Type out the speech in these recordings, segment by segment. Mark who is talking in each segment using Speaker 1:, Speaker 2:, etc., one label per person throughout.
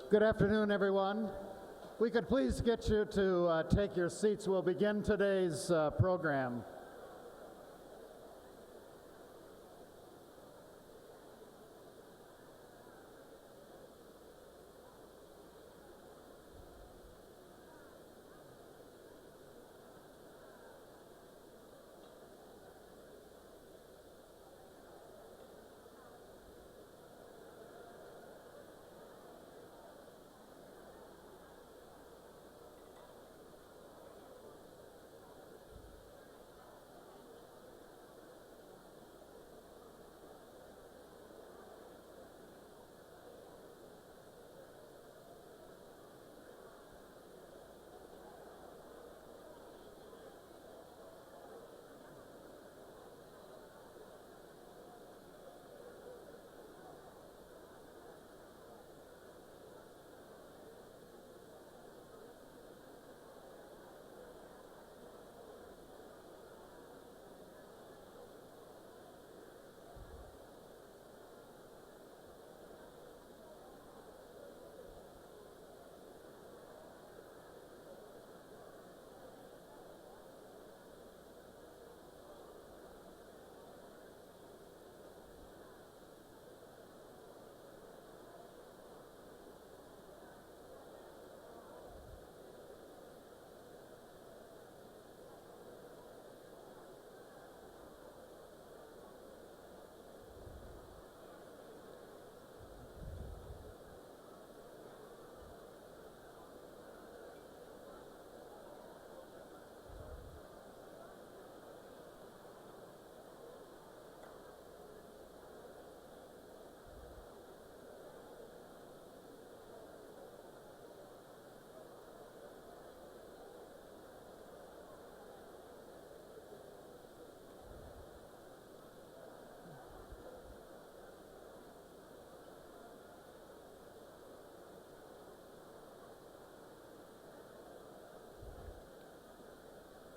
Speaker 1: Good afternoon, everyone. We could please get you to take your seats. We'll begin today's program.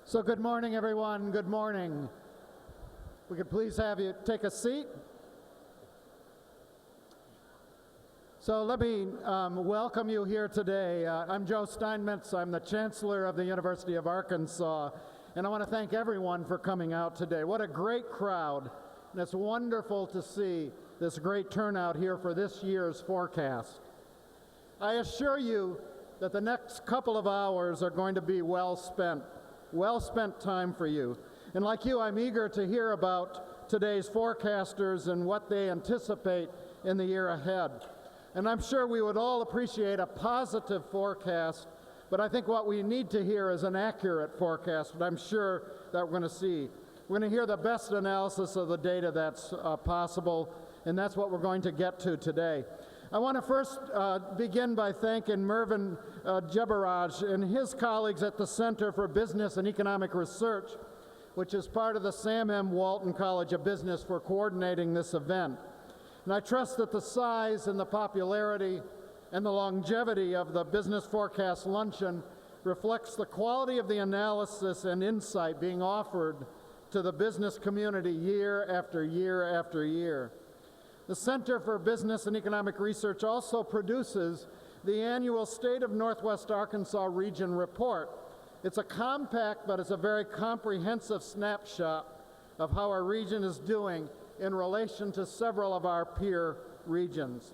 Speaker 1: So good morning, everyone. Good morning. We could please have you take a seat. So let me welcome you here today. I'm Joe Steinmetz. I'm the Chancellor of the University of Arkansas, and I want to thank everyone for coming out today. What a great crowd, and it's wonderful to see this great turnout here for this year's forecast. I assure you that the next couple of hours are going to be well spent time for you. And like you, I'm eager to hear about today's forecasters and what they anticipate in the year ahead. And I'm sure we would all appreciate a positive forecast, but I think what we need to hear is an accurate forecast, but I'm sure that we're going to see. We're going to hear the best analysis of the data that's possible, and that's what we're going to get to today. I want to first begin by thanking Mervyn Jebaraj and his colleagues at the Center for Business and Economic Research, which is part of the Sam M. Walton College of Business, for coordinating this event. And I trust that the size and the popularity and the longevity of the Business Forecast Luncheon reflects the quality of the analysis and insight being offered to the business community year after year after year. The Center for Business and Economic Research also produces the annual State of Northwest Arkansas Region Report. It's a compact, but it's a very comprehensive snapshot of how our region is doing in relation to several of our peer regions.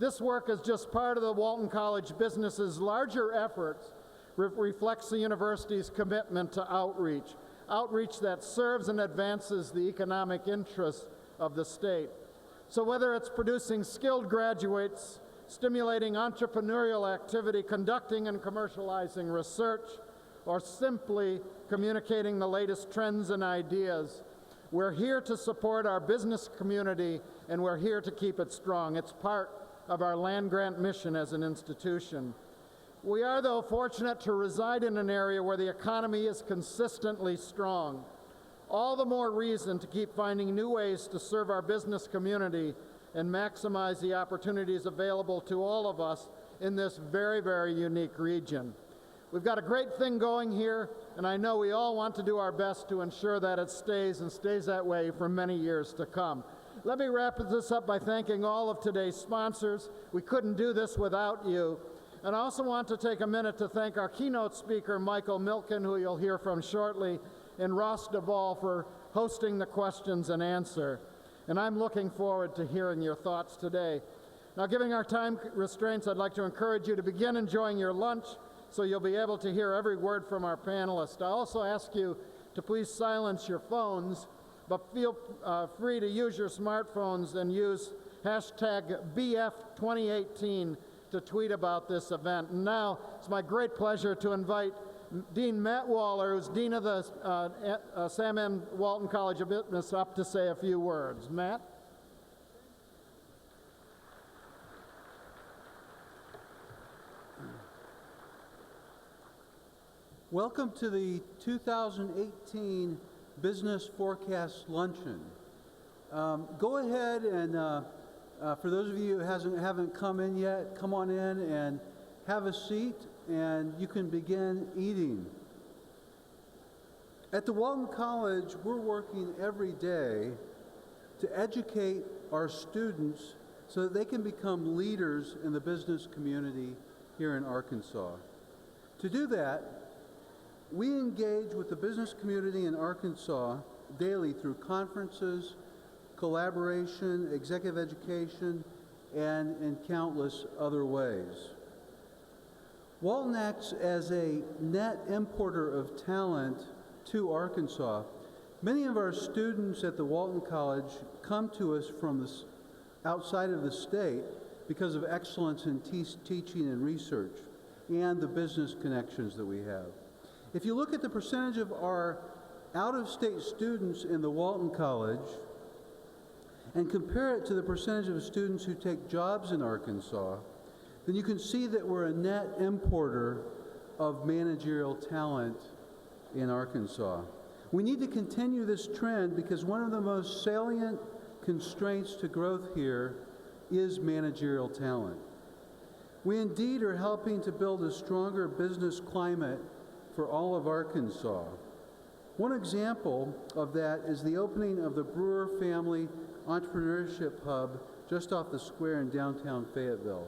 Speaker 1: This work is just part of the Walton College Business's larger efforts, reflects the university's commitment to outreach that serves and advances the economic interests of the state. So whether it's producing skilled graduates, stimulating entrepreneurial activity, conducting and commercializing research, or simply communicating the latest trends and ideas, we're here to support our business community, and we're here to keep it strong. It's part of our land-grant mission as an institution. We are, though, fortunate to reside in an area where the economy is consistently strong. All the more reason to keep finding new ways to serve our business community and maximize the opportunities available to all of us in this very, very unique region. We've got a great thing going here, and I know we all want to do our best to ensure that it stays that way for many years to come. Let me wrap this up by thanking all of today's sponsors. We couldn't do this without you. And I also want to take a minute to thank our keynote speaker, Michael Milken, who you'll hear from shortly, and Ross Duvall for hosting the questions and answer. And I'm looking forward to hearing your thoughts today. Now, given our time restraints, I'd like to encourage you to begin enjoying your lunch so you'll be able to hear every word from our panelists. I also ask you to please silence your phones, but feel free to use your smartphones and use hashtag BF2018 to tweet about this event. And now, it's my great pleasure to invite Dean Matt Waller, who's Dean of the Sam M. Walton College of Business, up to say a few words. Matt?
Speaker 2: Welcome to the 2018 Business Forecast Luncheon. Go ahead and, for those of you who haven't come in yet, come on in and have a seat, and you can begin eating. At the Walton College, we're working every day to educate our students so that they can become leaders in the business community here in Arkansas. To do that, we engage with the business community in Arkansas daily through conferences, collaboration, executive education, and in countless other ways. Walton acts as a net importer of talent to Arkansas. Many of our students at the Walton College come to us from outside of the state because of excellence in teaching and research and the business connections that we have. If you look at the percentage of our out-of-state students in the Walton College and compare it to the percentage of students who take jobs in Arkansas, then you can see that we're a net importer of managerial talent in Arkansas. We need to continue this trend because one of the most salient constraints to growth here is managerial talent. We indeed are helping to build a stronger business climate for all of Arkansas. One example of that is the opening of the Brewer Family Entrepreneurship Hub just off the square in downtown Fayetteville.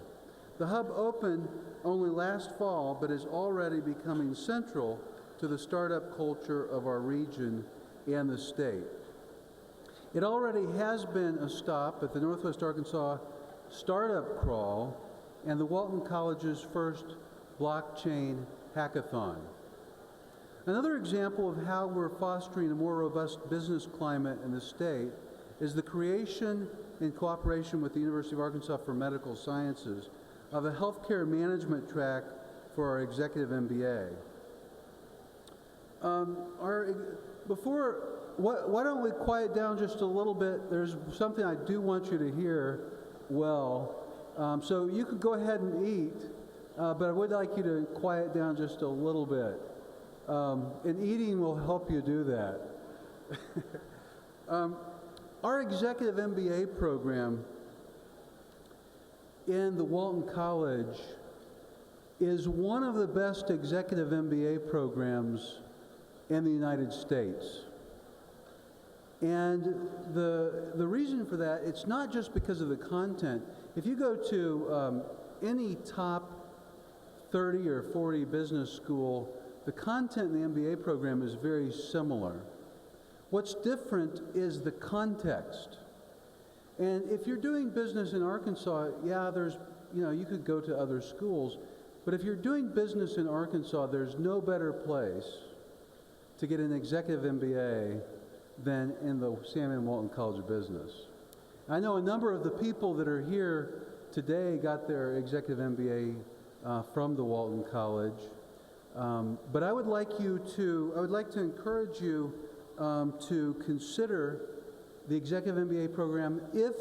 Speaker 2: The hub opened only last fall, but is already becoming central to the startup culture of our region and the state. It already has been a stop at the Northwest Arkansas Startup Crawl and the Walton College's first blockchain hackathon. Another example of how we're fostering a more robust business climate in the state is the creation, in cooperation with the University of Arkansas for Medical Sciences, of a healthcare management track for our executive MBA. Why don't we quiet down just a little bit? There's something I do want you to hear well. So you could go ahead and eat, but I would like you to quiet down just a little bit. And eating will help you do that. Our executive MBA program in the Walton College is one of the best executive MBA programs in the United States. And the reason for that, it's not just because of the content. If you go to any top 30 or 40 business school, the content in the MBA program is very similar. What's different is the context. And if you're doing business in Arkansas, yeah, you could go to other schools, but if you're doing business in Arkansas, there's no better place to get an executive MBA than in the Sam M. Walton College of Business. I know a number of the people that are here today got their executive MBA from the Walton College. But I would like to encourage you to consider the Executive MBA program if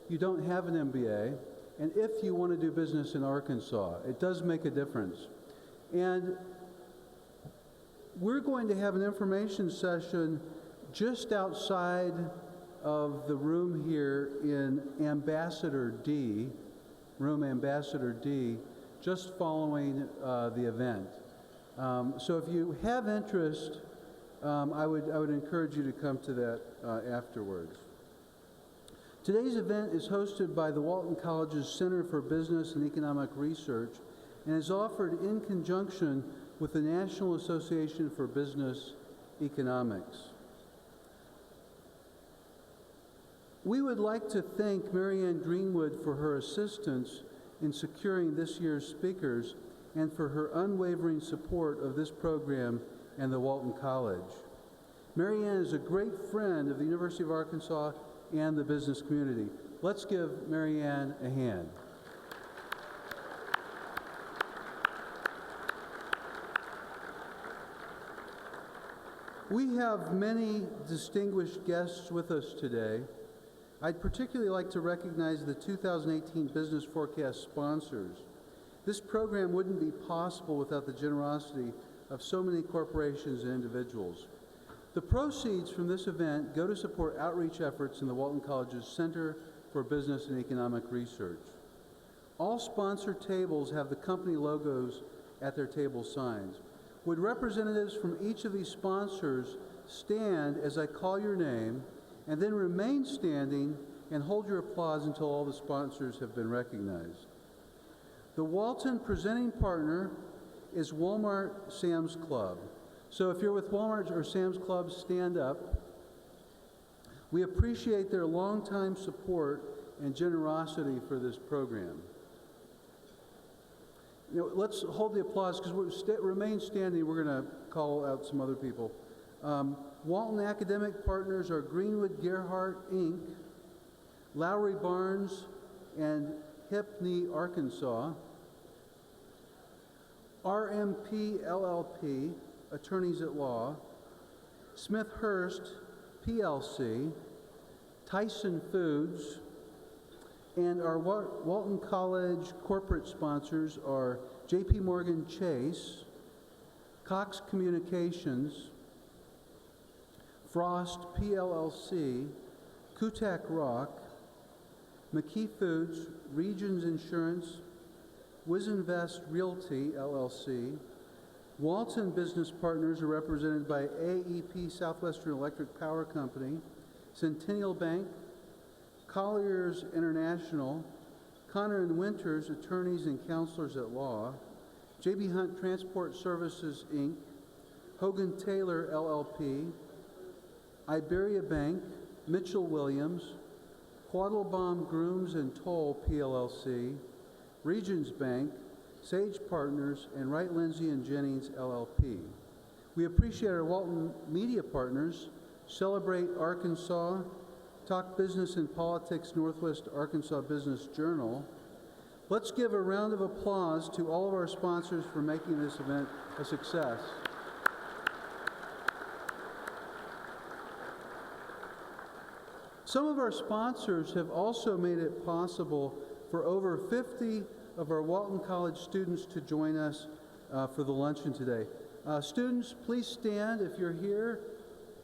Speaker 2: you don't have an MBA and if you want to do business in Arkansas. It does make a difference. And we're going to have an information session just outside of the room here in Ambassador D, room Ambassador D, just following the event. So if you have interest, I would encourage you to come to that afterwards. Today's event is hosted by the Walton College's Center for Business and Economic Research and is offered in conjunction with the National Association for Business Economics. We would like to thank Marianne Greenwood for her assistance in securing this year's speakers and for her unwavering support of this program and the Walton College. Marianne is a great friend of the University of Arkansas and the business community. Let's give Marianne a hand. We have many distinguished guests with us today. I'd particularly like to recognize the 2018 Business Forecast sponsors. This program wouldn't be possible without the generosity of so many corporations and individuals. The proceeds from this event go to support outreach efforts in the Walton College's Center for Business and Economic Research. All sponsor tables have the company logos at their table signs. Would representatives from each of these sponsors stand as I call your name, and then remain standing and hold your applause until all the sponsors have been recognized. The Walton presenting partner is Walmart Sam's Club. So if you're with Walmart or Sam's Club, stand up. We appreciate their longtime support and generosity for this program. Let's hold the applause because we'll remain standing. We're going to call out some other people. Walton academic partners are Greenwood Gerhardt, Inc., Lowry Barnes, and Hipney, Arkansas. RMP LLP, attorneys at law. Smith Hurst, PLC. Tyson Foods. And our Walton College corporate sponsors are J.P. Morgan Chase, Cox Communications, Frost PLLC, Kutak Rock, McKee Foods, Regions Insurance, Wizinvest Realty LLC. Walton business partners are represented by AEP Southwestern Electric Power Company, Centennial Bank, Colliers International, Connor & Winters, attorneys and counselors at law, J.B. Hunt Transport Services, Inc., Hogan Taylor, LLP, Iberia Bank, Mitchell Williams, Quattlebaum Grooms and Toll, PLLC, Regions Bank, Sage Partners, and Wright Lindsay and Jennings, LLP. We appreciate our Walton media partners, Celebrate Arkansas, Talk Business and Politics, Northwest Arkansas Business Journal. Let's give a round of applause to all of our sponsors for making this event a success. Some of our sponsors have also made it possible for over 50 of our Walton College students to join us for the luncheon today. Students, please stand if you're here.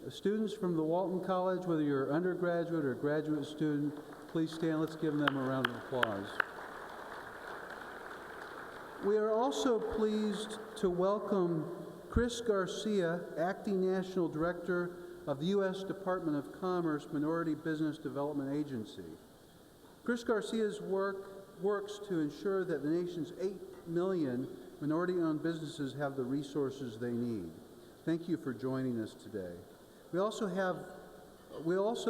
Speaker 2: Students from the Walton College, whether you're undergraduate or graduate student, please stand. Let's give them a round of applause. We are also pleased to welcome Chris Garcia, Acting National Director of the U.S. Department of Commerce Minority Business Development Agency. Chris Garcia's works to ensure that the nation's 8 million minority-owned businesses have the resources they need. Thank you for joining us today. We also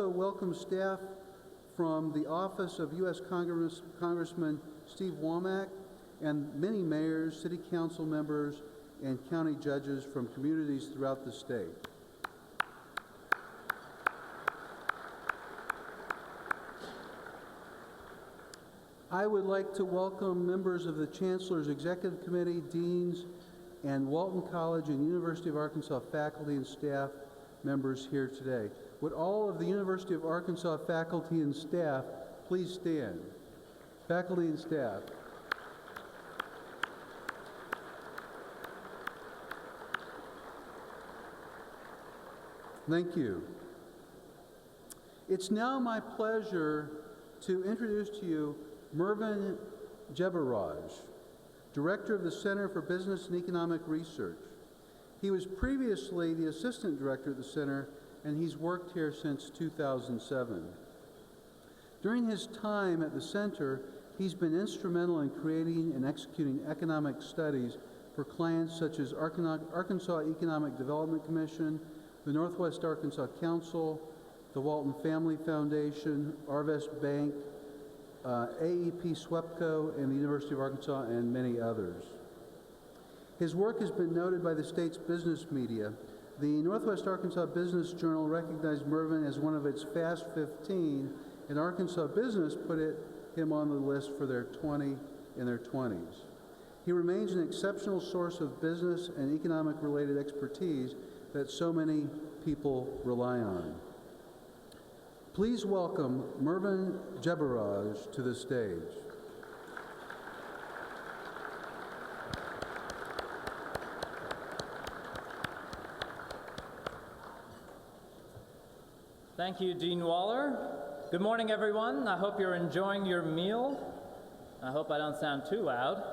Speaker 2: welcome staff from the Office of U.S. Congressman Steve Womack and many mayors, city council members, and county judges from communities throughout the state. I would like to welcome members of the Chancellor's Executive Committee, deans, and Walton College and University of Arkansas faculty and staff members here today. Would all of the University of Arkansas faculty and staff please stand? Faculty and staff. Thank you. It's now my pleasure to introduce to you Mervyn Jebaraj, Director of the Center for Business and Economic Research. He was previously the Assistant Director of the Center, and he's worked here since 2007. During his time at the center, he's been instrumental in creating and executing economic studies for clients such as Arkansas Economic Development Commission, the Northwest Arkansas Council, the Walton Family Foundation, Arvest Bank, AEP SWEPCO, and the University of Arkansas, and many others. His work has been noted by the state's business media. The Northwest Arkansas Business Journal recognized Mervyn as one of its Fast 15, and Arkansas Business put him on the list for their 20 in their 20s. He remains an exceptional source of business and economic-related expertise that so many people rely on. Please welcome Mervyn Jebaraj to the stage.
Speaker 3: Thank you, Dean Waller. Good morning, everyone. I hope you're enjoying your meal. I hope I don't sound too loud.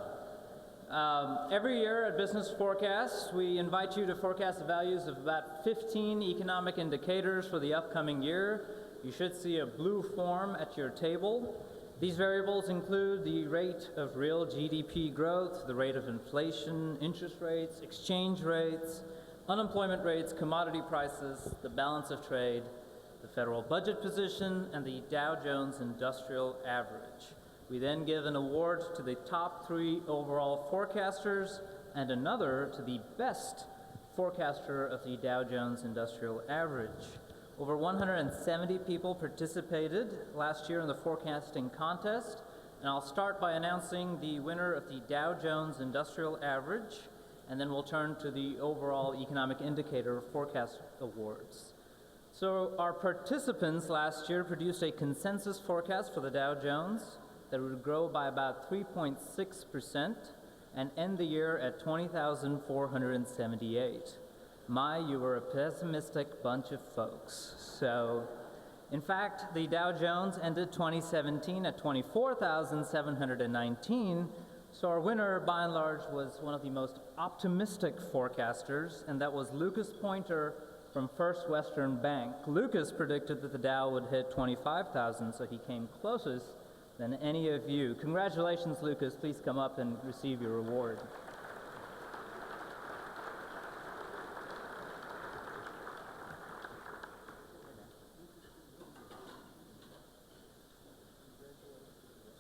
Speaker 3: Every year at Business Forecast, we invite you to forecast the values of about 15 economic indicators for the upcoming year. You should see a blue form at your table. These variables include the rate of real GDP growth, the rate of inflation, interest rates, exchange rates, unemployment rates, commodity prices, the balance of trade, the federal budget position, and the Dow Jones Industrial Average. We then give an award to the top 3 overall forecasters and another to the best forecaster of the Dow Jones Industrial Average. Over 170 people participated last year in the forecasting contest, and I'll start by announcing the winner of the Dow Jones Industrial Average, and then we'll turn to the overall economic indicator forecast awards. So our participants last year produced a consensus forecast for the Dow Jones that would grow by about 3.6% and end the year at 20,478. You were a pessimistic bunch of folks. So, in fact, the Dow Jones ended 2017 at 24,719. So our winner, by and large, was one of the most optimistic forecasters, and that was Lucas Pointer from First Western Bank. Lucas predicted that the Dow would hit 25,000, so he came closest than any of you. Congratulations, Lucas. Please come up and receive your reward.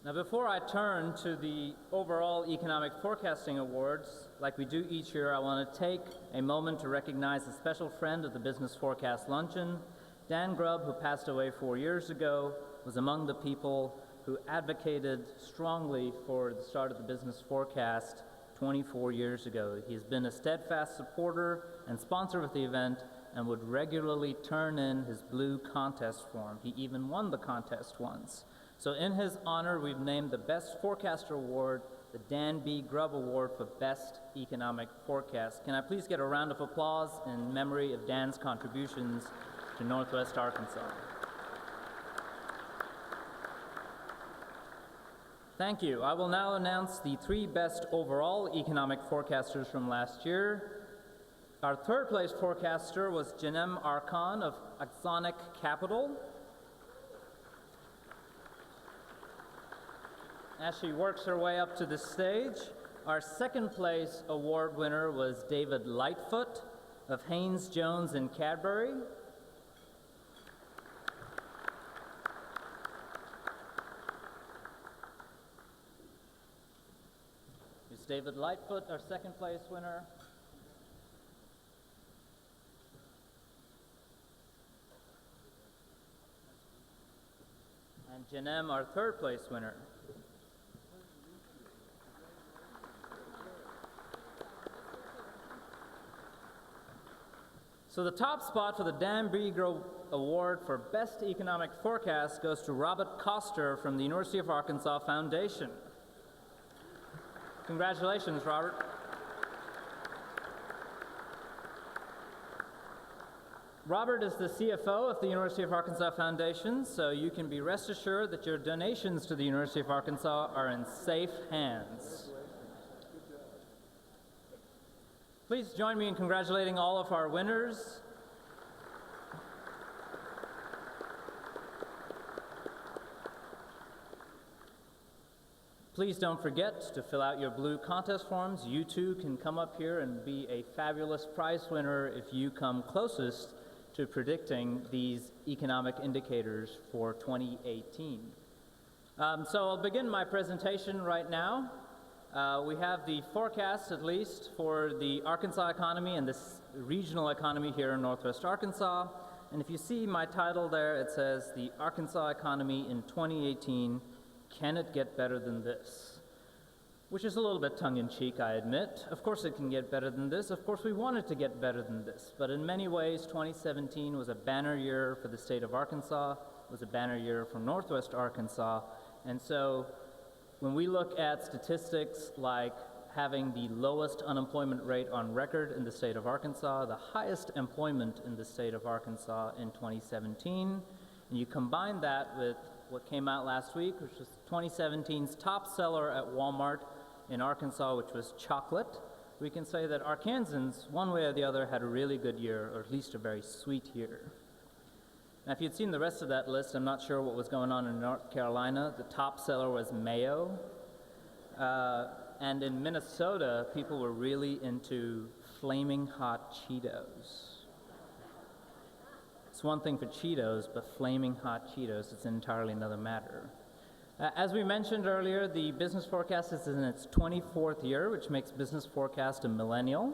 Speaker 3: Now, before I turn to the overall economic forecasting awards, like we do each year, I want to take a moment to recognize a special friend of the Business Forecast Luncheon. Dan Grubb, who passed away 4 years ago, was among the people who advocated strongly for the start of the Business Forecast 24 years ago. He has been a steadfast supporter and sponsor of the event and would regularly turn in his blue contest form. He even won the contest once. So in his honor, we've named the Best Forecaster Award the Dan B. Grubb Award for Best Economic Forecast. Can I please get a round of applause in memory of Dan's contributions to Northwest Arkansas? Thank you. I will now announce the 3 best overall economic forecasters from last year. Our 3rd place forecaster was Jenem Arkan of Axonic Capital. As she works her way up to the stage, our 2nd place award winner was David Lightfoot of Haynes, Jones, and Cadbury. Here's David Lightfoot, our 2nd place winner. And Jenem, our 3rd place winner. So the top spot for the Dan B. Grubb Award for Best Economic Forecast goes to Robert Koster from the University of Arkansas Foundation. Congratulations, Robert. Robert is the CFO of the University of Arkansas Foundation, so you can be rest assured that your donations to the University of Arkansas are in safe hands. Please join me in congratulating all of our winners. Please don't forget to fill out your blue contest forms. You too can come up here and be a fabulous prize winner if you come closest to predicting these economic indicators for 2018. So I'll begin my presentation right now. We have the forecast, at least, for the Arkansas economy and this regional economy here in Northwest Arkansas. And if you see my title there, it says, "The Arkansas Economy in 2018, Can It Get Better Than This?" Which is a little bit tongue-in-cheek, I admit. Of course it can get better than this. Of course we want it to get better than this. But in many ways, 2017 was a banner year for the state of Arkansas, was a banner year for Northwest Arkansas. And so when we look at statistics like having the lowest unemployment rate on record in the state of Arkansas, the highest employment in the state of Arkansas in 2017, and you combine that with what came out last week, which was 2017's top seller at Walmart in Arkansas, which was chocolate, we can say that Arkansans, one way or the other, had a really good year, or at least a very sweet year. Now, if you'd seen the rest of that list, I'm not sure what was going on in North Carolina. The top seller was mayo. And in Minnesota, people were really into flaming hot Cheetos. It's one thing for Cheetos, but flaming hot Cheetos, it's entirely another matter. As we mentioned earlier, the business forecast is in its 24th year, which makes business forecast a millennial,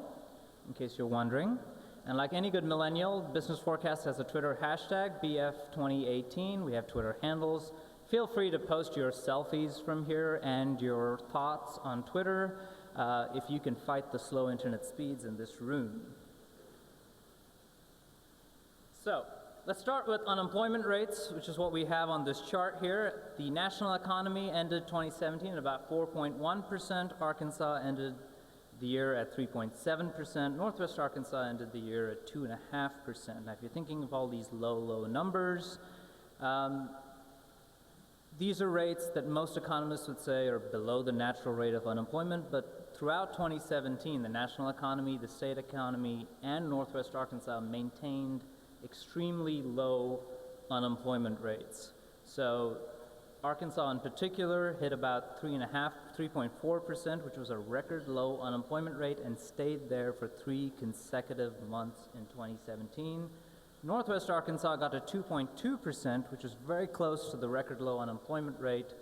Speaker 3: in case you're wondering. And like any good millennial, business forecast has a Twitter hashtag, BF2018. We have Twitter handles. Feel free to post your selfies from here and your thoughts on Twitter if you can fight the slow internet speeds in this room. So let's start with unemployment rates, which is what we have on this chart here. The national economy ended 2017 at about 4.1%. Arkansas ended the year at 3.7%. Northwest Arkansas ended the year at 2.5%. Now, if you're thinking of all these low numbers, these are rates that most economists would say are below the natural rate of unemployment, but throughout 2017, the national economy, the state economy, and Northwest Arkansas maintained extremely low unemployment rates. So Arkansas in particular hit about 3.4%, which was a record low unemployment rate, and stayed there for 3 consecutive months in 2017. Northwest Arkansas got to 2.2%, which is very close to the record low unemployment rate,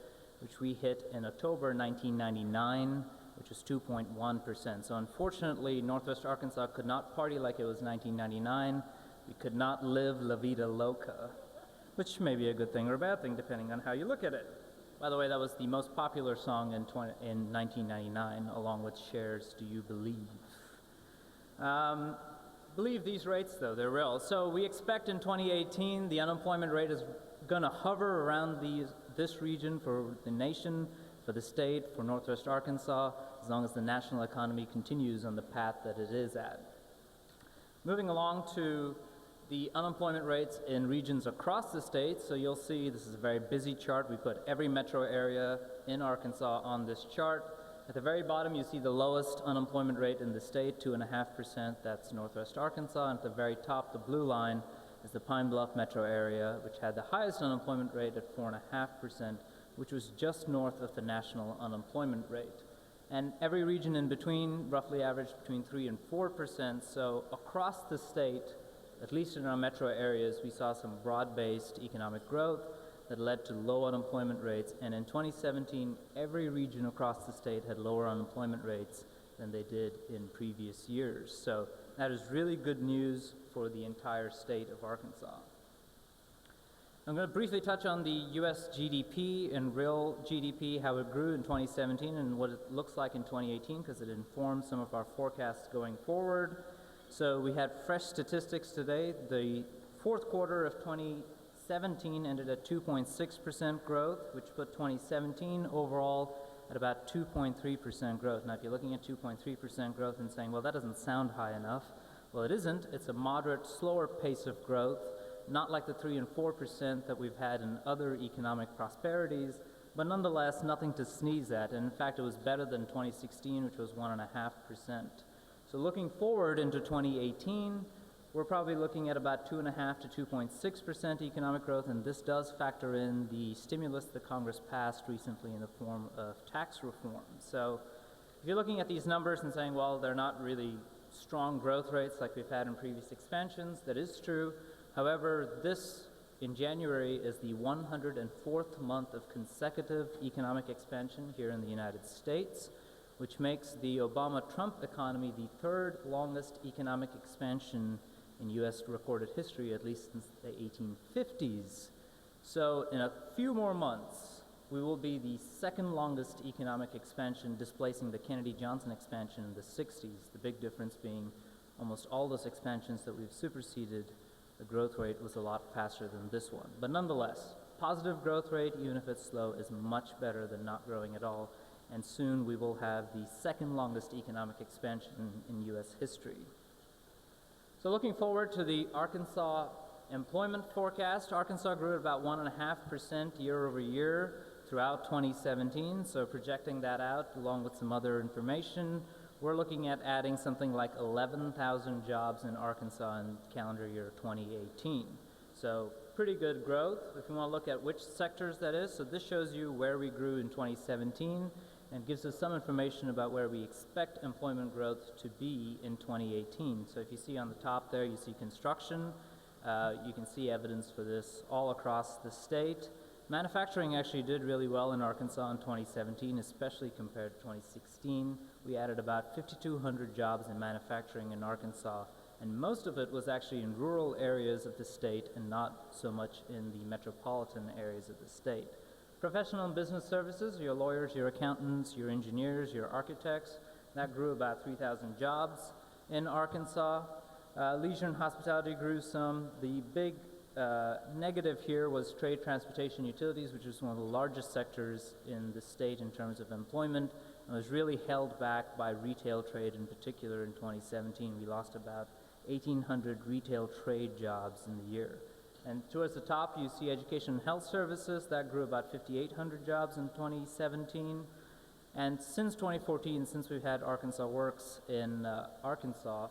Speaker 3: which we hit in October 1999, which is 2.1%. So unfortunately, Northwest Arkansas could not party like it was 1999. We could not live La Vida Loca, which may be a good thing or a bad thing, depending on how you look at it. By the way, that was the most popular song in 1999, along with Cher's Do You Believe? Believe these rates, though, they're real. So we expect in 2018 the unemployment rate is going to hover around this region for the nation, for the state, for Northwest Arkansas, as long as the national economy continues on the path that it is at. Moving along to the unemployment rates in regions across the state, so you'll see this is a very busy chart. We put every metro area in Arkansas on this chart. At the very bottom, you see the lowest unemployment rate in the state, 2.5%. That's Northwest Arkansas. And at the very top, the blue line, is the Pine Bluff metro area, which had the highest unemployment rate at 4.5%, which was just north of the national unemployment rate. And every region in between roughly averaged between 3 and 4%. So across the state, at least in our metro areas, we saw some broad-based economic growth that led to low unemployment rates. And in 2017, every region across the state had lower unemployment rates than they did in previous years. So that is really good news for the entire state of Arkansas. I'm going to briefly touch on the U.S. GDP and real GDP, how it grew in 2017 and what it looks like in 2018, because it informs some of our forecasts going forward. So we had fresh statistics today. The fourth quarter of 2017 ended at 2.6% growth, which put 2017 overall at about 2.3% growth. Now, if you're looking at 2.3% growth and saying, well, that doesn't sound high enough, well, it isn't. It's a moderate, slower pace of growth, not like the 3 and 4% that we've had in other economic prosperities, but nonetheless, nothing to sneeze at. And in fact, it was better than 2016, which was 1.5%. So looking forward into 2018, we're probably looking at about 2.5 to 2.6% economic growth, and this does factor in the stimulus that Congress passed recently in the form of tax reform. So if you're looking at these numbers and saying, well, they're not really strong growth rates like we've had in previous expansions, that is true. However, this in January is the 104th month of consecutive economic expansion here in the United States, which makes the Obama-Trump economy the third longest economic expansion in U.S. recorded history, at least since the 1850s. So in a few more months, we will be the second longest economic expansion, displacing the Kennedy-Johnson expansion in the 60s. The big difference being almost all those expansions that we've superseded, the growth rate was a lot faster than this one. But nonetheless, positive growth rate, even if it's slow, is much better than not growing at all. And soon we will have the second longest economic expansion in U.S. history. So looking forward to the Arkansas employment forecast, Arkansas grew at about 1.5% year over year throughout 2017. So projecting that out along with some other information, we're looking at adding something like 11,000 jobs in Arkansas in calendar year 2018. So pretty good growth. If you want to look at which sectors that is, so this shows you where we grew in 2017 and gives us some information about where we expect employment growth to be in 2018. So if you see on the top there, you see construction. You can see evidence for this all across the state. Manufacturing actually did really well in Arkansas in 2017, especially compared to 2016. We added about 5,200 jobs in manufacturing in Arkansas, and most of it was actually in rural areas of the state and not so much in the metropolitan areas of the state. Professional and business services, your lawyers, your accountants, your engineers, your architects, that grew about 3,000 jobs in Arkansas. Leisure and hospitality grew some. The big negative here was trade, transportation, utilities, which is one of the largest sectors in the state in terms of employment, and was really held back by retail trade in particular in 2017. We lost about 1,800 retail trade jobs in the year. And towards the top, you see education and health services. That grew about 5,800 jobs in 2017. And since 2014, since we've had Arkansas Works in Arkansas,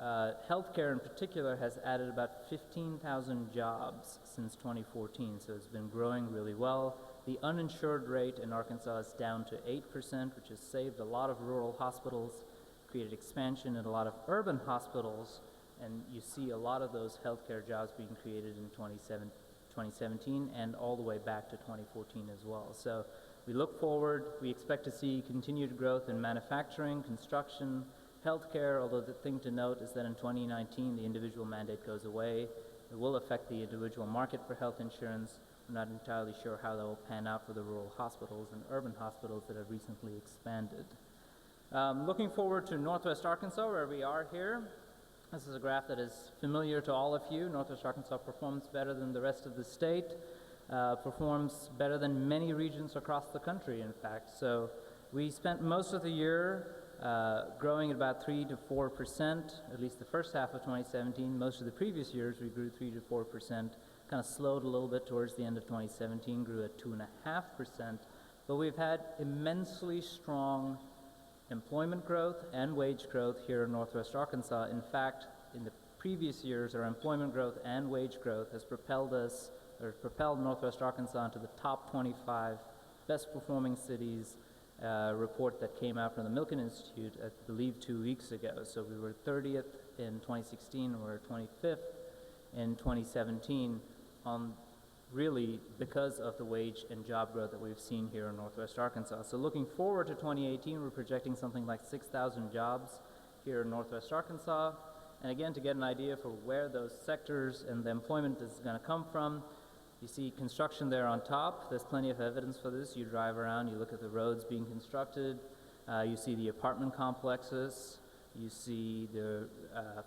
Speaker 3: healthcare in particular has added about 15,000 jobs since 2014, so it's been growing really well. The uninsured rate in Arkansas is down to 8%, which has saved a lot of rural hospitals, created expansion in a lot of urban hospitals, and you see a lot of those healthcare jobs being created in 2017 and all the way back to 2014 as well. So we look forward, we expect to see continued growth in manufacturing, construction, healthcare, although the thing to note is that in 2019 the individual mandate goes away. It will affect the individual market for health insurance. I'm not entirely sure how that will pan out for the rural hospitals and urban hospitals that have recently expanded. Looking forward to Northwest Arkansas, where we are here. This is a graph that is familiar to all of you. Northwest Arkansas performs better than the rest of the state, performs better than many regions across the country, in fact. So we spent most of the year growing at about 3 to 4%, at least the first half of 2017. Most of the previous years we grew 3 to 4%, kind of slowed a little bit towards the end of 2017, grew at 2.5%. But we've had immensely strong employment growth and wage growth here in Northwest Arkansas. In fact, in the previous years, our employment growth and wage growth has propelled Northwest Arkansas into the top 25 best performing cities report that came out from the Milken Institute, I believe 2 weeks ago. So we were 30th in 2016, and we were 25th in 2017 on really because of the wage and job growth that we've seen here in Northwest Arkansas. So looking forward to 2018, we're projecting something like 6,000 jobs here in Northwest Arkansas. And again, to get an idea for where those sectors and the employment is going to come from, you see construction there on top. There's plenty of evidence for this. You drive around, you look at the roads being constructed, you see the apartment complexes, you see the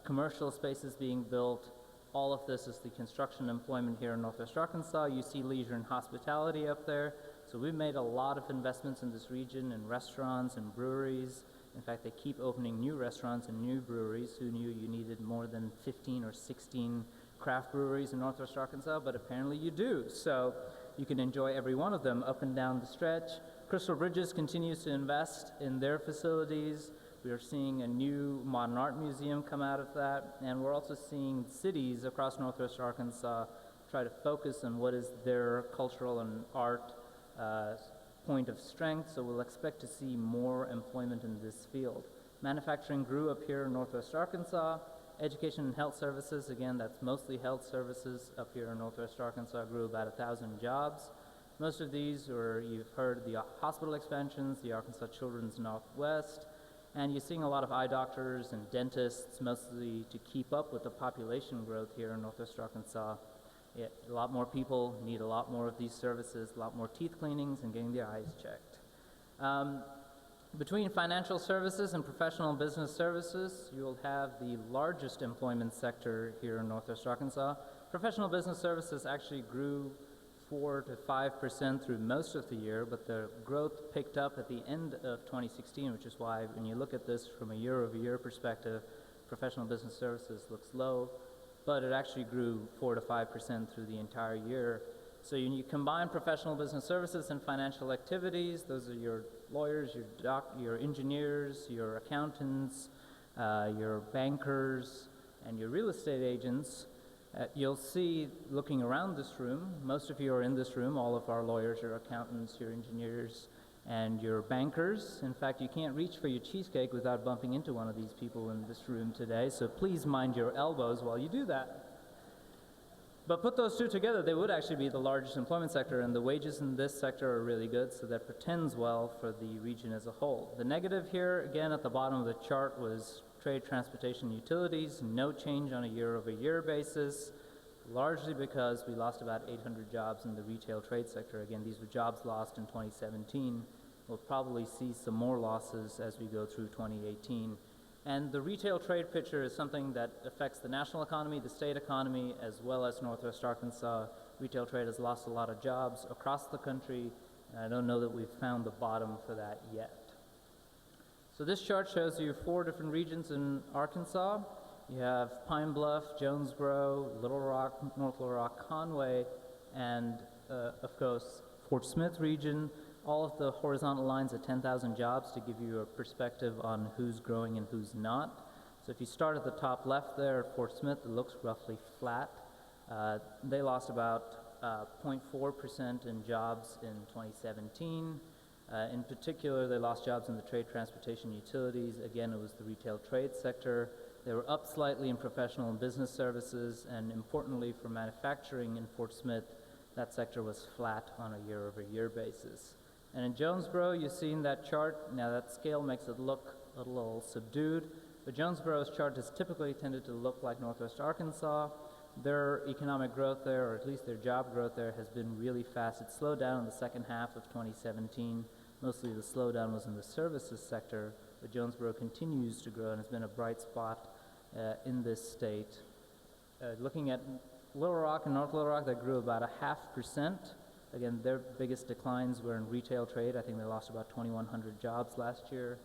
Speaker 3: commercial spaces being built. All of this is the construction employment here in Northwest Arkansas. You see leisure and hospitality up there. So we've made a lot of investments in this region in restaurants and breweries. In fact, they keep opening new restaurants and new breweries. Who knew you needed more than 15 or 16 craft breweries in Northwest Arkansas? But apparently you do. So you can enjoy every one of them up and down the stretch. Crystal Bridges continues to invest in their facilities. We are seeing a new modern art museum come out of that, and we're also seeing cities across Northwest Arkansas try to focus on what is their cultural and art point of strength, so we'll expect to see more employment in this field. Manufacturing grew up here in Northwest Arkansas. Education and health services, again, that's mostly health services up here in Northwest Arkansas, grew about 1,000 jobs. Most of these are, you've heard the hospital expansions, the Arkansas Children's Northwest, and you're seeing a lot of eye doctors and dentists, mostly to keep up with the population growth here in Northwest Arkansas. A lot more people need a lot more of these services, a lot more teeth cleanings and getting their eyes checked. Between financial services and professional business services, you'll have the largest employment sector here in Northwest Arkansas. Professional business services actually grew 4 to 5% through most of the year, but the growth picked up at the end of 2016, which is why when you look at this from a year-over-year perspective, professional business services looks low, but it actually grew 4 to 5% through the entire year. So when you combine professional business services and financial activities, those are your lawyers, your engineers, your accountants, your bankers, and your real estate agents. You'll see, looking around this room, most of you are in this room, all of our lawyers, your accountants, your engineers, and your bankers. In fact, you can't reach for your cheesecake without bumping into one of these people in this room today, so please mind your elbows while you do that. But put those two together, they would actually be the largest employment sector, and the wages in this sector are really good, so that portends well for the region as a whole. The negative here, again, at the bottom of the chart was trade, transportation, utilities. No change on a year-over-year basis, largely because we lost about 800 jobs in the retail trade sector. Again, these were jobs lost in 2017. We'll probably see some more losses as we go through 2018. And the retail trade picture is something that affects the national economy, the state economy, as well as Northwest Arkansas. Retail trade has lost a lot of jobs across the country, and I don't know that we've found the bottom for that yet. So this chart shows you 4 different regions in Arkansas. You have Pine Bluff, Jonesboro, Little Rock, North Little Rock, Conway, and of course, Fort Smith region. All of the horizontal lines at 10,000 jobs to give you a perspective on who's growing and who's not. So if you start at the top left there at Fort Smith, it looks roughly flat. They lost about 0.4% in jobs in 2017. In particular, they lost jobs in the trade, transportation, utilities. Again, it was the retail trade sector. They were up slightly in professional and business services, and importantly for manufacturing in Fort Smith, that sector was flat on a year-over-year basis. And in Jonesboro, you've seen that chart. Now that scale makes it look a little subdued, but Jonesboro's chart has typically tended to look like Northwest Arkansas. Their economic growth there, or at least their job growth there, has been really fast. It slowed down in the second half of 2017. Mostly the slowdown was in the services sector, but Jonesboro continues to grow and has been a bright spot in this state. Looking at Little Rock and North Little Rock, they grew about 0.5%. Again, their biggest declines were in retail trade. I think they lost about 2,100 jobs last year.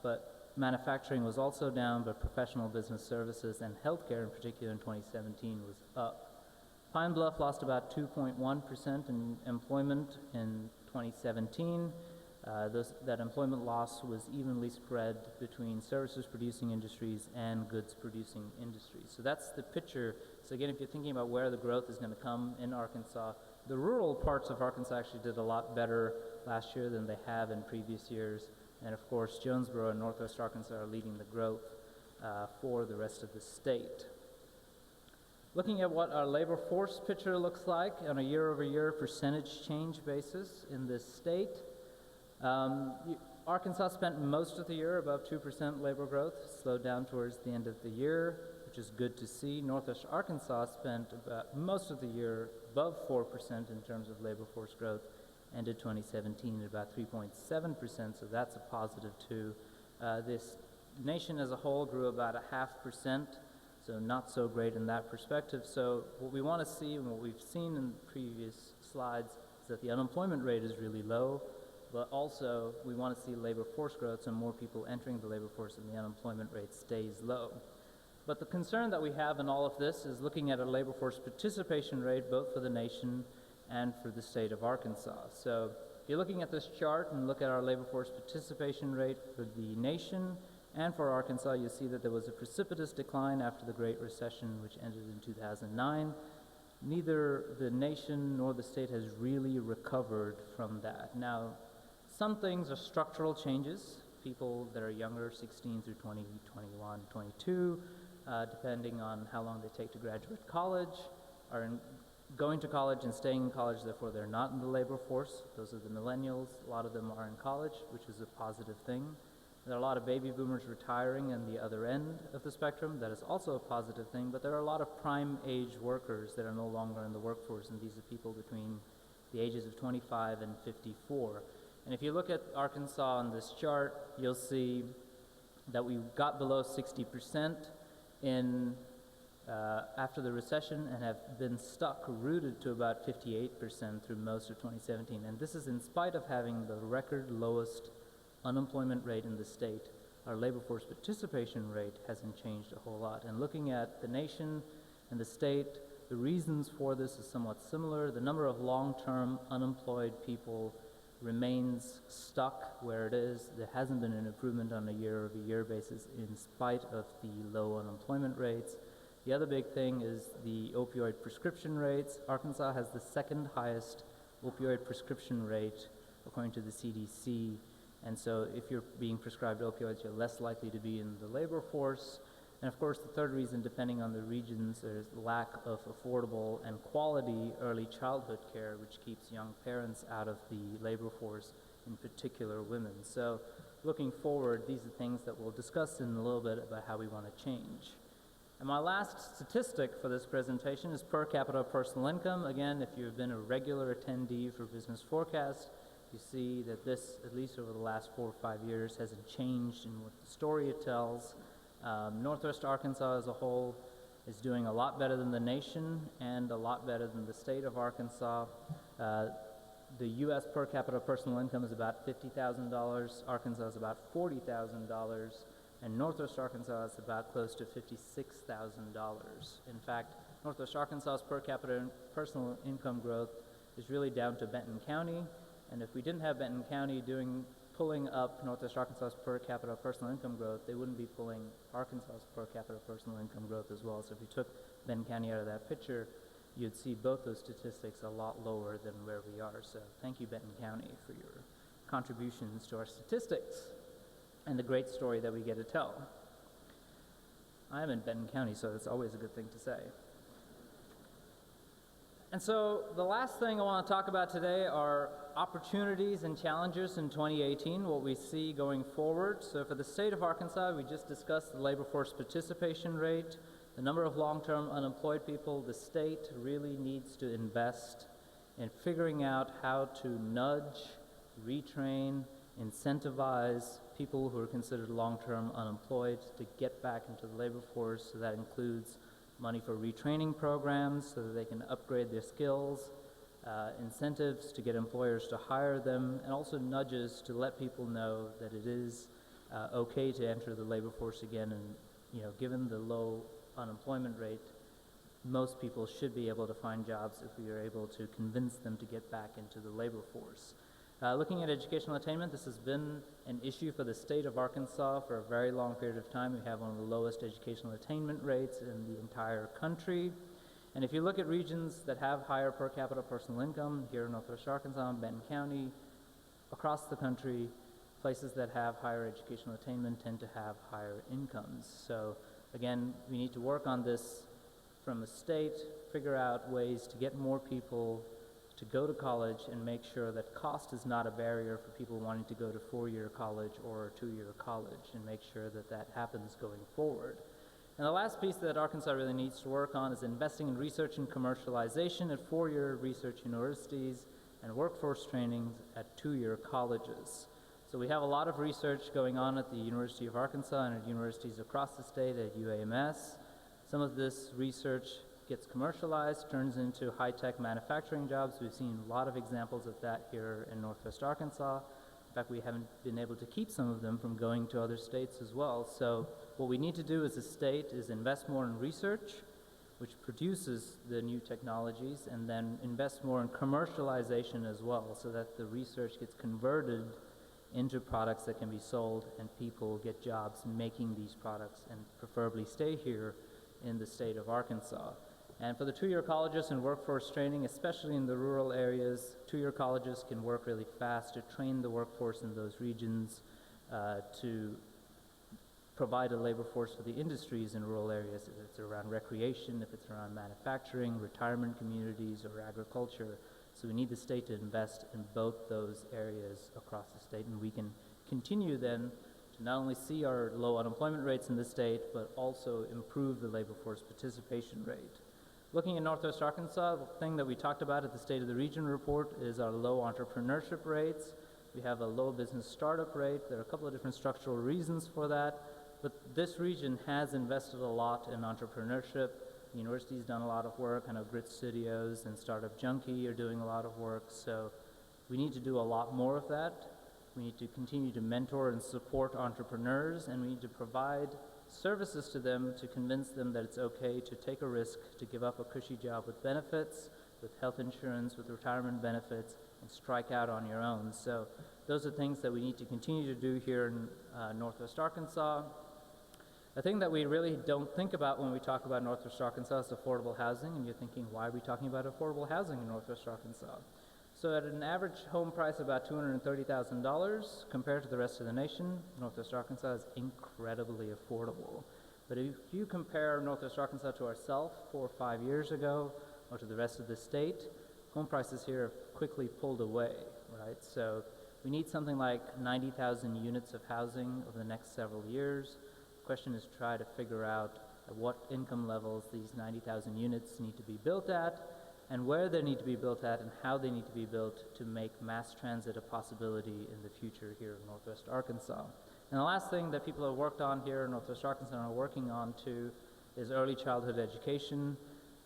Speaker 3: But manufacturing was also down, but professional business services and healthcare in particular in 2017 was up. Pine Bluff lost about 2.1% in employment in 2017. That employment loss was evenly spread between services-producing industries and goods-producing industries. So that's the picture. So again, if you're thinking about where the growth is going to come in Arkansas, the rural parts of Arkansas actually did a lot better last year than they have in previous years. And of course, Jonesboro and Northwest Arkansas are leading the growth for the rest of the state. Looking at what our labor force picture looks like on a year-over-year percentage change basis in this state, Arkansas spent most of the year above 2% labor growth, slowed down towards the end of the year, which is good to see. Northwest Arkansas spent most of the year above 4% in terms of labor force growth, ended 2017 at about 3.7%, so that's a positive too. This nation as a whole grew about 0.5%, so not so great in that perspective. So what we want to see and what we've seen in previous slides is that the unemployment rate is really low, but also we want to see labor force growth, so more people entering the labor force and the unemployment rate stays low. But the concern that we have in all of this is looking at a labor force participation rate both for the nation and for the state of Arkansas. So if you're looking at this chart and look at our labor force participation rate for the nation and for Arkansas, you'll see that there was a precipitous decline after the Great Recession, which ended in 2009. Neither the nation nor the state has really recovered from that. Now, some things are structural changes. People that are younger, 16 through 20, 21, 22, depending on how long they take to graduate college, are going to college and staying in college, therefore they're not in the labor force. Those are the millennials. A lot of them are in college, which is a positive thing. There are a lot of baby boomers retiring on the other end of the spectrum. That is also a positive thing, but there are a lot of prime age workers that are no longer in the workforce, and these are people between the ages of 25 and 54. And if you look at Arkansas on this chart, you'll see that we got below 60% after the recession and have been stuck, rooted to about 58% through most of 2017. And this is in spite of having the record lowest unemployment rate in the state. Our labor force participation rate hasn't changed a whole lot. And looking at the nation and the state, the reasons for this is somewhat similar. The number of long-term unemployed people remains stuck where it is. There hasn't been an improvement on a year-over-year basis in spite of the low unemployment rates. The other big thing is the opioid prescription rates. Arkansas has the second highest opioid prescription rate according to the CDC. And so if you're being prescribed opioids, you're less likely to be in the labor force. And of course, the third reason, depending on the regions, there's lack of affordable and quality early childhood care, which keeps young parents out of the labor force, in particular women. So looking forward, these are things that we'll discuss in a little bit about how we want to change. And my last statistic for this presentation is per capita personal income. Again, if you've been a regular attendee for Business Forecast, you see that this, at least over the last 4 or 5 years, hasn't changed in what the story it tells. Northwest Arkansas as a whole is doing a lot better than the nation and a lot better than the state of Arkansas. The U.S. per capita personal income is about $50,000. Arkansas is about $40,000. And Northwest Arkansas is about close to $56,000. In fact, Northwest Arkansas's per capita personal income growth is really down to Benton County. And if we didn't have Benton County pulling up Northwest Arkansas's per capita personal income growth, they wouldn't be pulling Arkansas's per capita personal income growth as well. So if you took Benton County out of that picture, you'd see both those statistics a lot lower than where we are. So thank you, Benton County, for your contributions to our statistics and the great story that we get to tell. I am in Benton County, so it's always a good thing to say. And so the last thing I want to talk about today are opportunities and challenges in 2018, what we see going forward. So for the state of Arkansas, we just discussed the labor force participation rate, the number of long-term unemployed people. The state really needs to invest in figuring out how to nudge, retrain, incentivize people who are considered long-term unemployed to get back into the labor force. So that includes money for retraining programs so that they can upgrade their skills, incentives to get employers to hire them, and also nudges to let people know that it is okay to enter the labor force again. And given the low unemployment rate, most people should be able to find jobs if we are able to convince them to get back into the labor force. Looking at educational attainment, this has been an issue for the state of Arkansas for a very long period of time. We have one of the lowest educational attainment rates in the entire country. And if you look at regions that have higher per capita personal income, here in Northwest Arkansas, Benton County, across the country, places that have higher educational attainment tend to have higher incomes. So again, we need to work on this from the state, figure out ways to get more people to go to college and make sure that cost is not a barrier for people wanting to go to 4-year college or 2-year college, and make sure that that happens going forward. And the last piece that Arkansas really needs to work on is investing in research and commercialization at 4-year research universities and workforce training at 2-year colleges. So we have a lot of research going on at the University of Arkansas and at universities across the state at UAMS. Some of this research gets commercialized, turns into high-tech manufacturing jobs. We've seen a lot of examples of that here in Northwest Arkansas. In fact, we haven't been able to keep some of them from going to other states as well. So what we need to do as a state is invest more in research, which produces the new technologies, and then invest more in commercialization as well, so that the research gets converted into products that can be sold and people get jobs making these products and preferably stay here in the state of Arkansas. And for the two-year colleges and workforce training, especially in the rural areas, two-year colleges can work really fast to train the workforce in those regions to provide a labor force for the industries in rural areas, if it's around recreation, if it's around manufacturing, retirement communities, or agriculture. So we need the state to invest in both those areas across the state, and we can continue then to not only see our low unemployment rates in the state, but also improve the labor force participation rate. Looking at Northwest Arkansas, the thing that we talked about at the State of the Region report is our low entrepreneurship rates. We have a low business startup rate. There are a couple of different structural reasons for that, but this region has invested a lot in entrepreneurship. The university's done a lot of work. I know Grit Studios and Startup Junkie are doing a lot of work, so we need to do a lot more of that. We need to continue to mentor and support entrepreneurs, and we need to provide services to them to convince them that it's okay to take a risk, to give up a cushy job with benefits, with health insurance, with retirement benefits, and strike out on your own. So those are things that we need to continue to do here in Northwest Arkansas. A thing that we really don't think about when we talk about Northwest Arkansas is affordable housing, and you're thinking, why are we talking about affordable housing in Northwest Arkansas? So at an average home price of about $230,000 compared to the rest of the nation, Northwest Arkansas is incredibly affordable. But if you compare Northwest Arkansas to ourselves 4 or 5 years ago, or to the rest of the state, home prices here have quickly pulled away, right? So we need something like 90,000 units of housing over the next several years. The question is to try to figure out at what income levels these 90,000 units need to be built at, and where they need to be built at, and how they need to be built to make mass transit a possibility in the future here in Northwest Arkansas. And the last thing that people have worked on here in Northwest Arkansas and are working on too is early childhood education.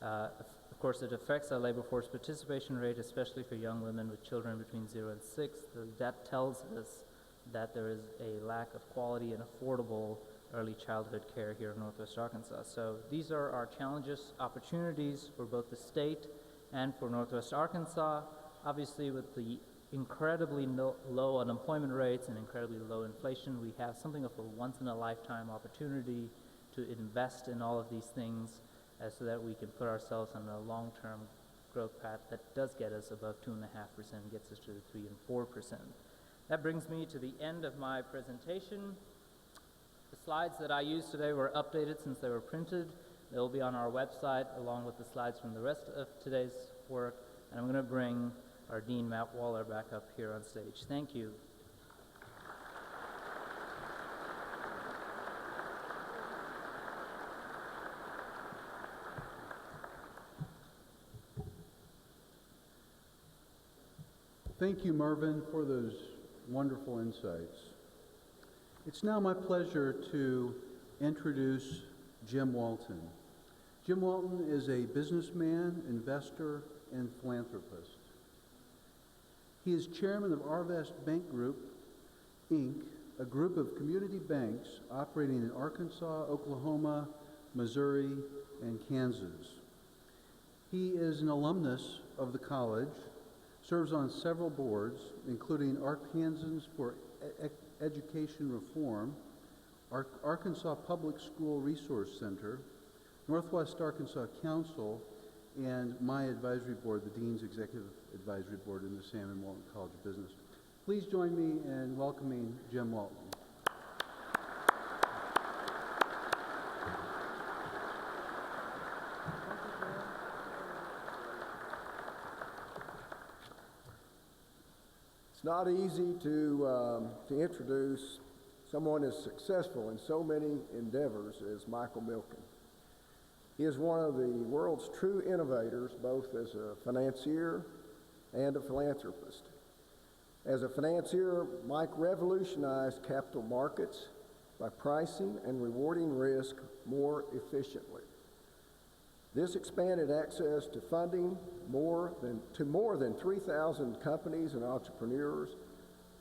Speaker 3: Of course, it affects our labor force participation rate, especially for young women with children between 0 and 6. That tells us that there is a lack of quality and affordable early childhood care here in Northwest Arkansas. So these are our challenges, opportunities for both the state and for Northwest Arkansas. Obviously, with the incredibly low unemployment rates and incredibly low inflation, we have something of a once-in-a-lifetime opportunity to invest in all of these things so that we can put ourselves on a long-term growth path that does get us above 2.5%, gets us to the 3 and 4%. That brings me to the end of my presentation. The slides that I used today were updated since they were printed. They'll be on our website along with the slides from the rest of today's work. And I'm going to bring our Dean, Matt Waller, back up here on stage. Thank you.
Speaker 2: Thank you, Marvin, for those wonderful insights. It's now my pleasure to introduce Jim Walton. Jim Walton is a businessman, investor, and philanthropist. He is chairman of Arvest Bank Group, Inc., a group of community banks operating in Arkansas, Oklahoma, Missouri, and Kansas. He is an alumnus of the college, serves on several boards, including Arkansans for Education Reform, Arkansas Public School Resource Center, Northwest Arkansas Council, and my advisory board, the Dean's Executive Advisory Board in the Sam and Walton College of Business. Please join me in welcoming Jim Walton.
Speaker 4: It's not easy to introduce someone as successful in so many endeavors as Michael Milken. He is one of the world's true innovators, both as a financier and a philanthropist. As a financier, Mike revolutionized capital markets by pricing and rewarding risk more efficiently. This expanded access to funding to more than 3,000 companies and entrepreneurs,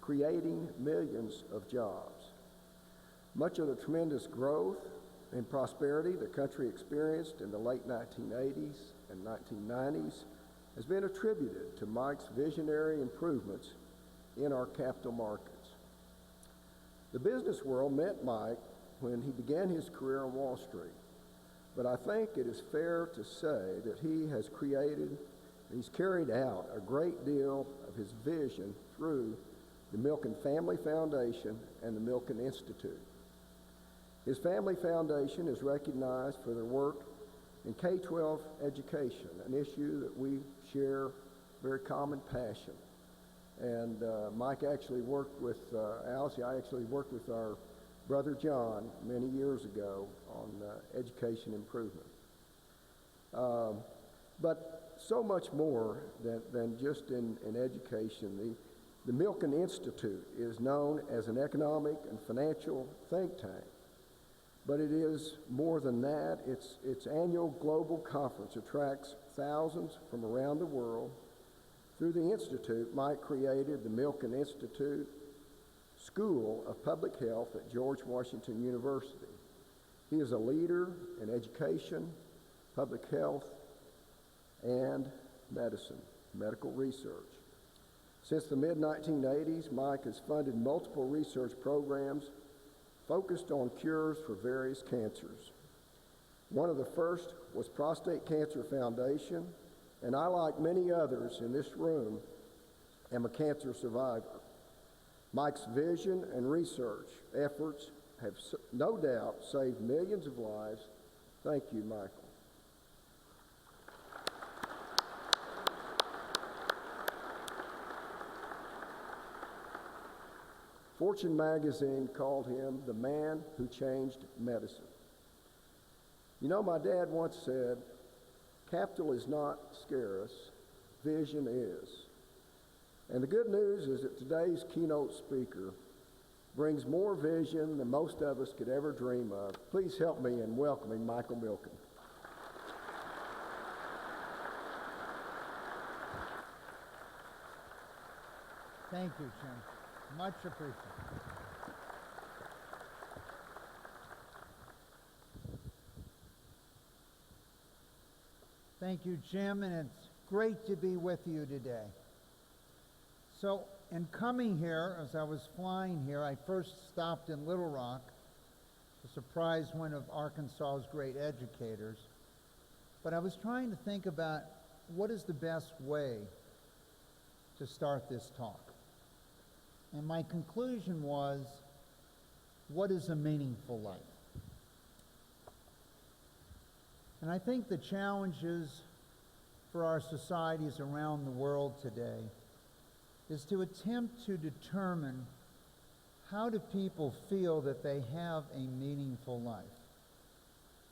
Speaker 4: creating millions of jobs. Much of the tremendous growth and prosperity the country experienced in the late 1980s and 1990s has been attributed to Mike's visionary improvements in our capital markets. The business world met Mike when he began his career on Wall Street, but I think it is fair to say that he's carried out a great deal of his vision through the Milken Family Foundation and the Milken Institute. His family foundation is recognized for their work in K-12 education, an issue that we share very common passion. And Mike actually worked with, I actually worked with our brother John many years ago on education improvement. But so much more than just in education. The Milken Institute is known as an economic and financial think tank. But it is more than that. Its annual global conference attracts thousands from around the world. Through the Institute, Mike created the Milken Institute School of Public Health at George Washington University. He is a leader in education, public health, and medicine, medical research. Since the mid-1980s, Mike has funded multiple research programs focused on cures for various cancers. One of the first was Prostate Cancer Foundation, and I, like many others in this room, am a cancer survivor. Mike's vision and research efforts have no doubt saved millions of lives. Thank you, Michael. Fortune magazine called him the man who changed medicine. You know, my dad once said, capital is not scarce, vision is. And the good news is that today's keynote speaker brings more vision than most of us could ever dream of. Please help me in welcoming Michael Milken.
Speaker 5: Thank you, Jim. Much appreciated. Thank you, Jim, and it's great to be with you today. So, in coming here, as I was flying here, I first stopped in Little Rock to surprise one of Arkansas's great educators. But I was trying to think about what is the best way to start this talk. And my conclusion was, what is a meaningful life? And I think the challenges for our societies around the world today is to attempt to determine how do people feel that they have a meaningful life.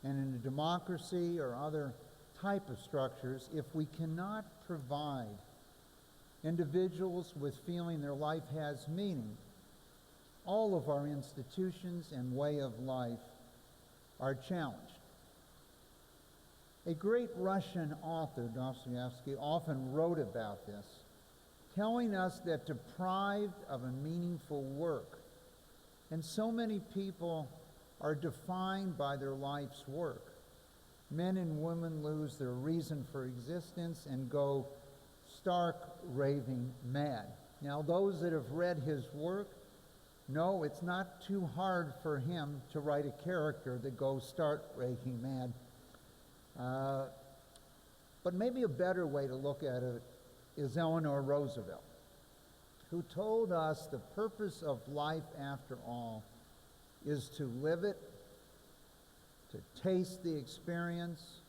Speaker 5: And in a democracy or other type of structures, if we cannot provide individuals with feeling their life has meaning, all of our institutions and way of life are challenged. A great Russian author, Dostoevsky, often wrote about this, telling us that deprived of a meaningful work, and so many people are defined by their life's work. Men and women lose their reason for existence and go stark raving mad. Now, those that have read his work know it's not too hard for him to write a character that goes stark raving mad. But maybe a better way to look at it is Eleanor Roosevelt, who told us the purpose of life, after all, is to live it, to taste the experience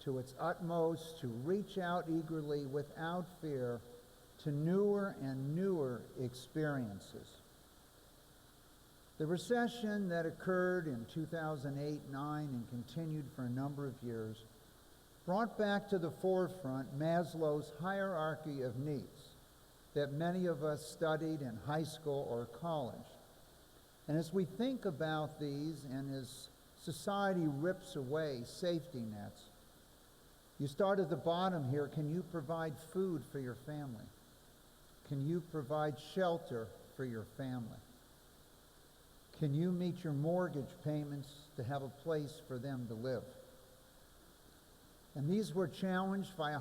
Speaker 5: to its utmost, to reach out eagerly without fear to newer and newer experiences. The recession that occurred in 2008-9 and continued for a number of years brought back to the forefront Maslow's hierarchy of needs that many of us studied in high school or college. And as we think about these, and as society rips away safety nets, you start at the bottom here. Can you provide food for your family? Can you provide shelter for your family? Can you meet your mortgage payments to have a place for them to live? And these were challenged by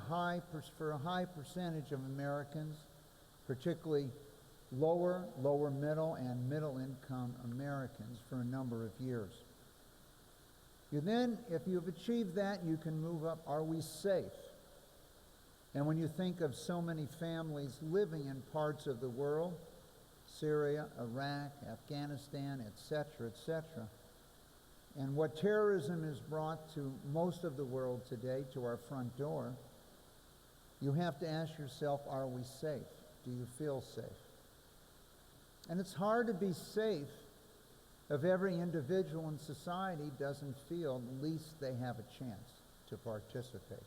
Speaker 5: for a high percentage of Americans, particularly lower middle, and middle income Americans for a number of years. You then, if you've achieved that, you can move up. Are we safe? And when you think of so many families living in parts of the world, Syria, Iraq, Afghanistan, etc., and what terrorism has brought to most of the world today, to our front door, you have to ask yourself, are we safe? Do you feel safe? And it's hard to be safe if every individual in society doesn't feel at least they have a chance to participate.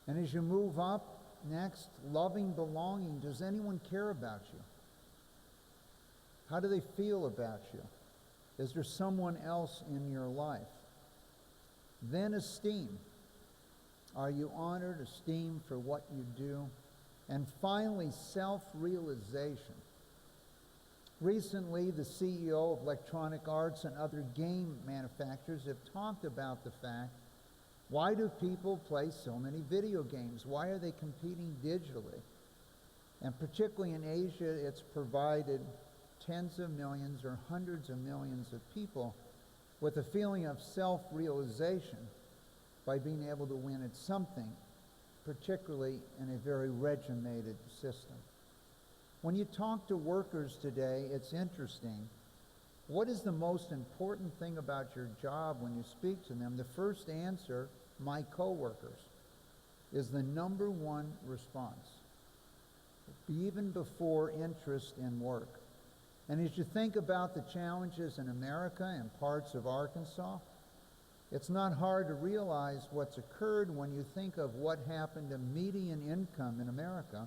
Speaker 5: And as you move up, next, loving, belonging. Does anyone care about you? How do they feel about you? Is there someone else in your life? Then esteem. Are you honored, esteemed for what you do? And finally, self-realization. Recently, the CEO of Electronic Arts and other game manufacturers have talked about the fact, why do people play so many video games? Why are they competing digitally? And particularly in Asia, it's provided tens of millions or hundreds of millions of people with a feeling of self-realization by being able to win at something, particularly in a very regimented system. When you talk to workers today, it's interesting. What is the most important thing about your job when you speak to them? The first answer, my coworkers, is the number one response, even before interest in work. And as you think about the challenges in America and parts of Arkansas, it's not hard to realize what's occurred when you think of what happened to median income in America,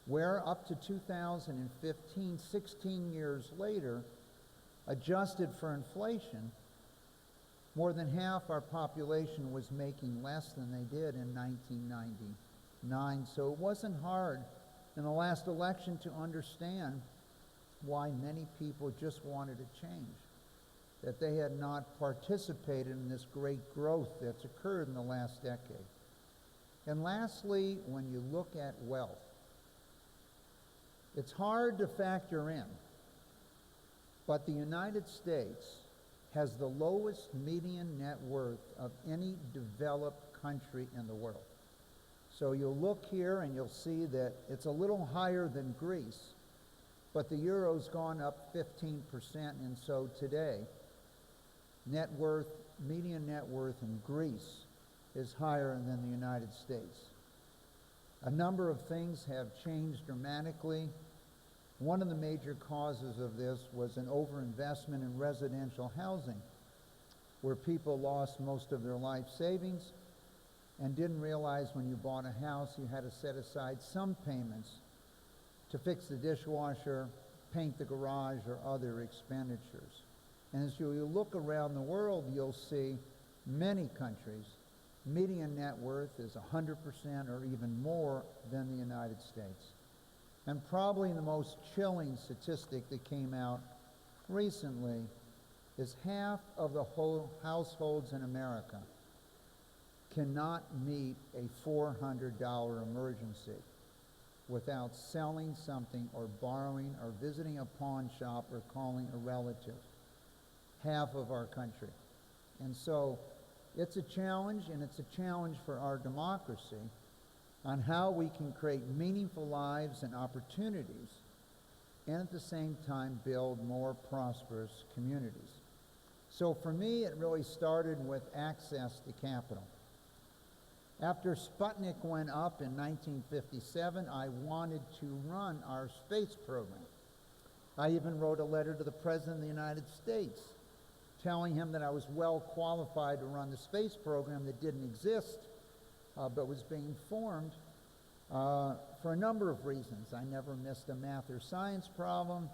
Speaker 5: where up to 2015, 16 years later, adjusted for inflation, more than half our population was making less than they did in 1999. So it wasn't hard in the last election to understand why many people just wanted a change, that they had not participated in this great growth that's occurred in the last decade. And lastly, when you look at wealth, it's hard to factor in, but the United States has the lowest median net worth of any developed country in the world. So you'll look here and you'll see that it's a little higher than Greece, but the euro's gone up 15%, and so today, median net worth in Greece is higher than the United States. A number of things have changed dramatically. One of the major causes of this was an overinvestment in residential housing, where people lost most of their life savings and didn't realize when you bought a house you had to set aside some payments to fix the dishwasher, paint the garage, or other expenditures. And as you look around the world, you'll see many countries, median net worth is 100% or even more than the United States. And probably the most chilling statistic that came out recently is half of the whole households in America cannot meet a $400 emergency without selling something or borrowing or visiting a pawn shop or calling a relative. Half of our country. And so it's a challenge, and it's a challenge for our democracy on how we can create meaningful lives and opportunities and at the same time build more prosperous communities. So for me, it really started with access to capital. After Sputnik went up in 1957, I wanted to run our space program. I even wrote a letter to the President of the United States telling him that I was well qualified to run the space program that didn't exist, but was being formed for a number of reasons. I never missed a math or science problem,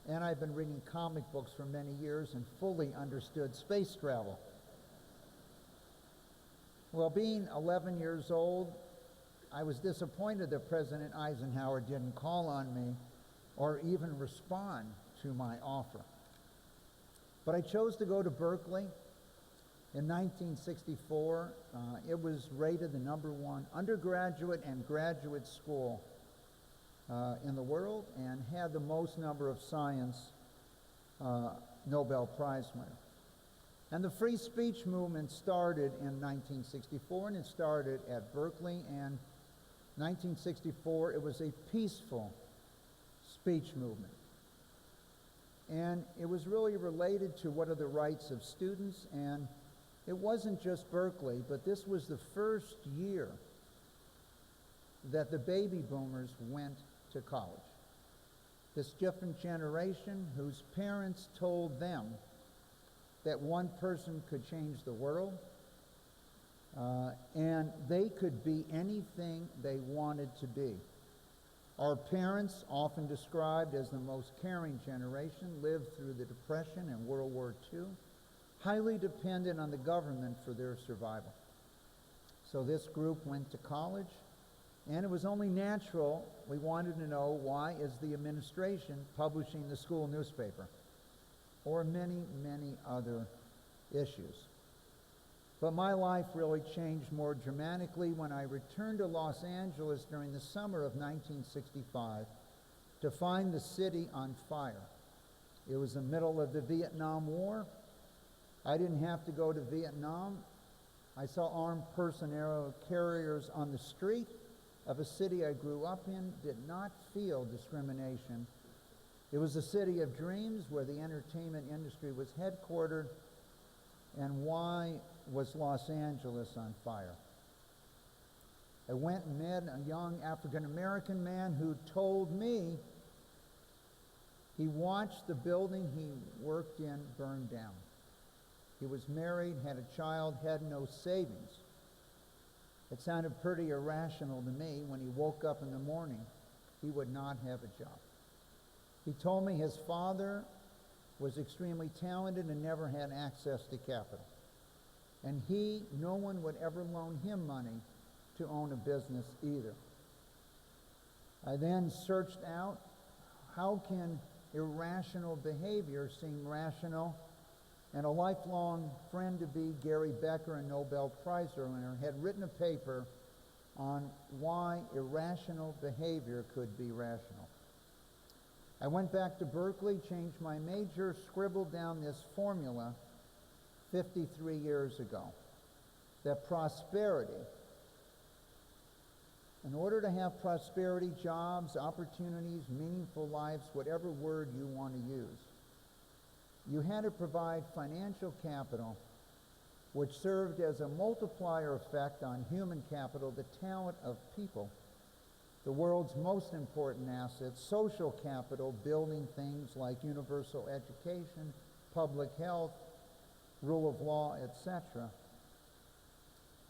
Speaker 5: and I've been reading comic books for many years and fully understood space travel. Well, being 11 years old, I was disappointed that President Eisenhower didn't call on me or even respond to my offer. But I chose to go to Berkeley. In 1964, it was rated the #1 undergraduate and graduate school in the world and had the most number of science Nobel Prize winners. And the free speech movement started in 1964, and it started at Berkeley. And 1964, it was a peaceful speech movement. And it was really related to what are the rights of students. And it wasn't just Berkeley, but this was the first year that the baby boomers went to college. This different generation whose parents told them that one person could change the world, and they could be anything they wanted to be. Our parents, often described as the most caring generation, lived through the Depression and World War II, highly dependent on the government for their survival. So this group went to college, and it was only natural we wanted to know, why is the administration publishing the school newspaper? Or many, many other issues. But my life really changed more dramatically when I returned to Los Angeles during the summer of 1965 to find the city on fire. It was the middle of the Vietnam War. I didn't have to go to Vietnam. I saw armed personnel carriers on the street of a city I grew up in, did not feel discrimination. It was a city of dreams where the entertainment industry was headquartered. And why was Los Angeles on fire? I went and met a young African-American man who told me he watched the building he worked in burn down. He was married, had a child, had no savings. It sounded pretty irrational to me. When he woke up in the morning, he would not have a job. He told me his father was extremely talented and never had access to capital. And no one would ever loan him money to own a business either. I then searched out, how can irrational behavior seem rational? And a lifelong friend to be, Gary Becker, a Nobel Prize winner, had written a paper on why irrational behavior could be rational. I went back to Berkeley, changed my major, scribbled down this formula 53 years ago, that prosperity, in order to have prosperity, jobs, opportunities, meaningful lives, whatever word you want to use, you had to provide financial capital which served as a multiplier effect on human capital, the talent of people, the world's most important assets, social capital, building things like universal education, public health, rule of law, etc.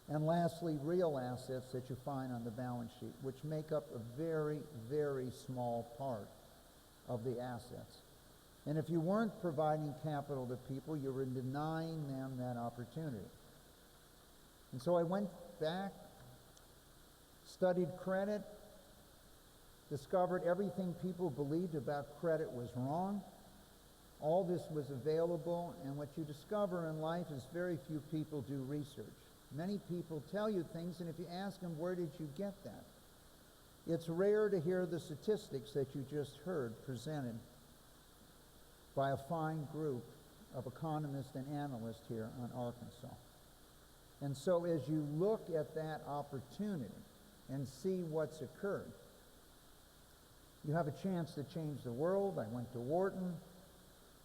Speaker 5: And lastly, real assets that you find on the balance sheet, which make up a very, very small part of the assets. And if you weren't providing capital to people, you were denying them that opportunity. And so I went back, studied credit, discovered everything people believed about credit was wrong. All this was available, and what you discover in life is very few people do research. Many people tell you things, and if you ask them, where did you get that? It's rare to hear the statistics that you just heard presented by a fine group of economists and analysts here on Arkansas. And so as you look at that opportunity and see what's occurred, you have a chance to change the world. I went to Walton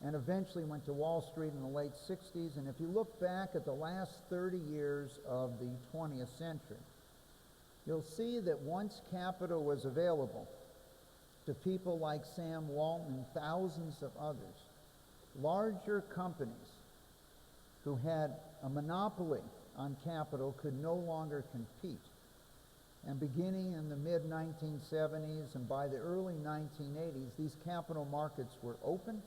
Speaker 5: and eventually went to Wall Street in the late 60s. And if you look back at the last 30 years of the 20th century, you'll see that once capital was available to people like Sam Walton and thousands of others, larger companies who had a monopoly on capital could no longer compete. And beginning in the mid-1970s and by the early 1980s, these capital markets were open,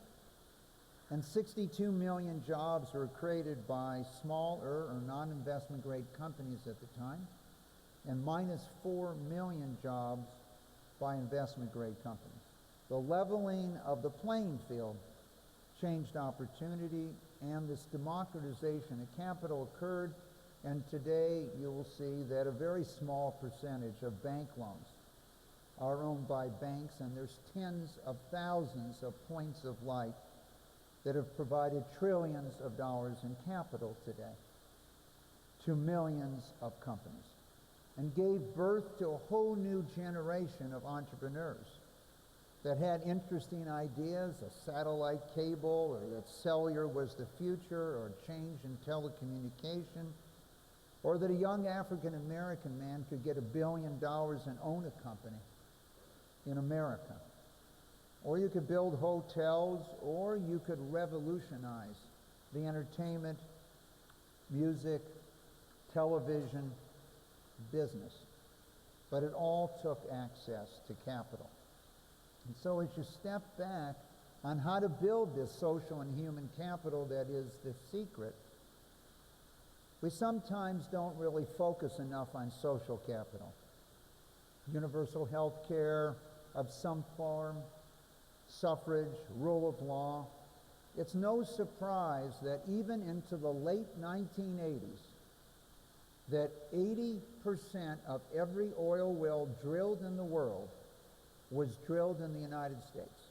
Speaker 5: and 62 million jobs were created by smaller or non-investment grade companies at the time, and minus 4 million jobs by investment grade companies. The leveling of the playing field changed opportunity, and this democratization of capital occurred, and today you will see that a very small percentage of bank loans are owned by banks, and there's tens of thousands of points of light that have provided trillions of dollars in capital today to millions of companies and gave birth to a whole new generation of entrepreneurs that had interesting ideas, a satellite cable, or that cellular was the future, or a change in telecommunication, or that a young African American man could get $1 billion and own a company in America. Or you could build hotels, or you could revolutionize the entertainment, music, television business. But it all took access to capital. And so as you step back on how to build this social and human capital that is the secret, we sometimes don't really focus enough on social capital. Universal health care of some form, suffrage, rule of law. It's no surprise that even into the late 1980s, that 80% of every oil well drilled in the world was drilled in the United States.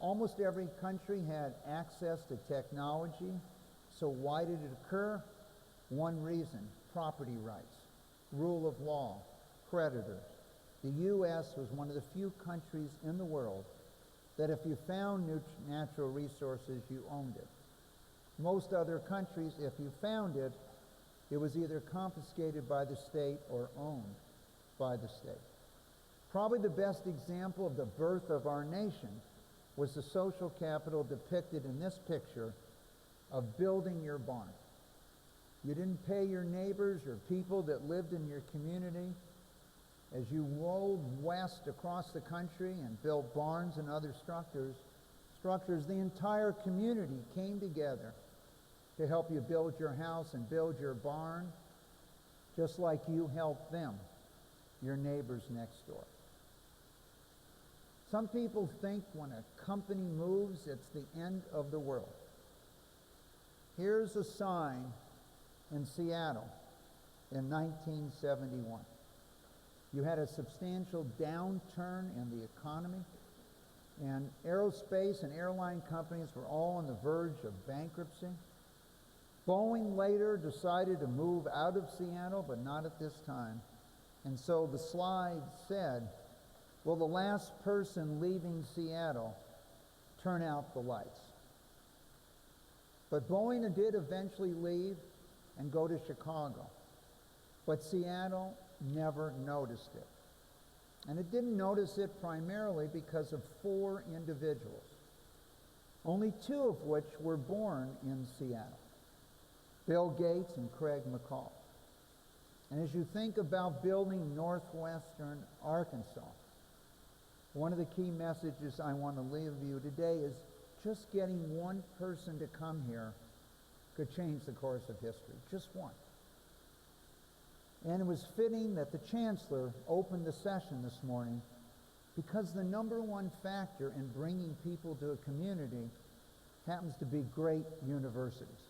Speaker 5: Almost every country had access to technology. So why did it occur? One reason: property rights, rule of law, creditors. The U.S. was one of the few countries in the world that if you found natural resources, you owned it. Most other countries, if you found it, it was either confiscated by the state or owned by the state. Probably the best example of the birth of our nation was the social capital depicted in this picture of building your barn. You didn't pay your neighbors or people that lived in your community. As you rolled west across the country and built barns and other structures, the entire community came together to help you build your house and build your barn, just like you helped them, your neighbors next door. Some people think when a company moves, it's the end of the world. Here's a sign in Seattle in 1971. You had a substantial downturn in the economy, and aerospace and airline companies were all on the verge of bankruptcy. Boeing later decided to move out of Seattle, but not at this time. And so the slide said, will the last person leaving Seattle turn out the lights? But Boeing did eventually leave and go to Chicago. But Seattle never noticed it. And it didn't notice it primarily because of 4 individuals, only 2 of which were born in Seattle: Bill Gates and Craig McCall. And as you think about building northwestern Arkansas, one of the key messages I want to leave you today is just getting one person to come here could change the course of history. Just one. And it was fitting that the Chancellor opened the session this morning, because the number one factor in bringing people to a community happens to be great universities.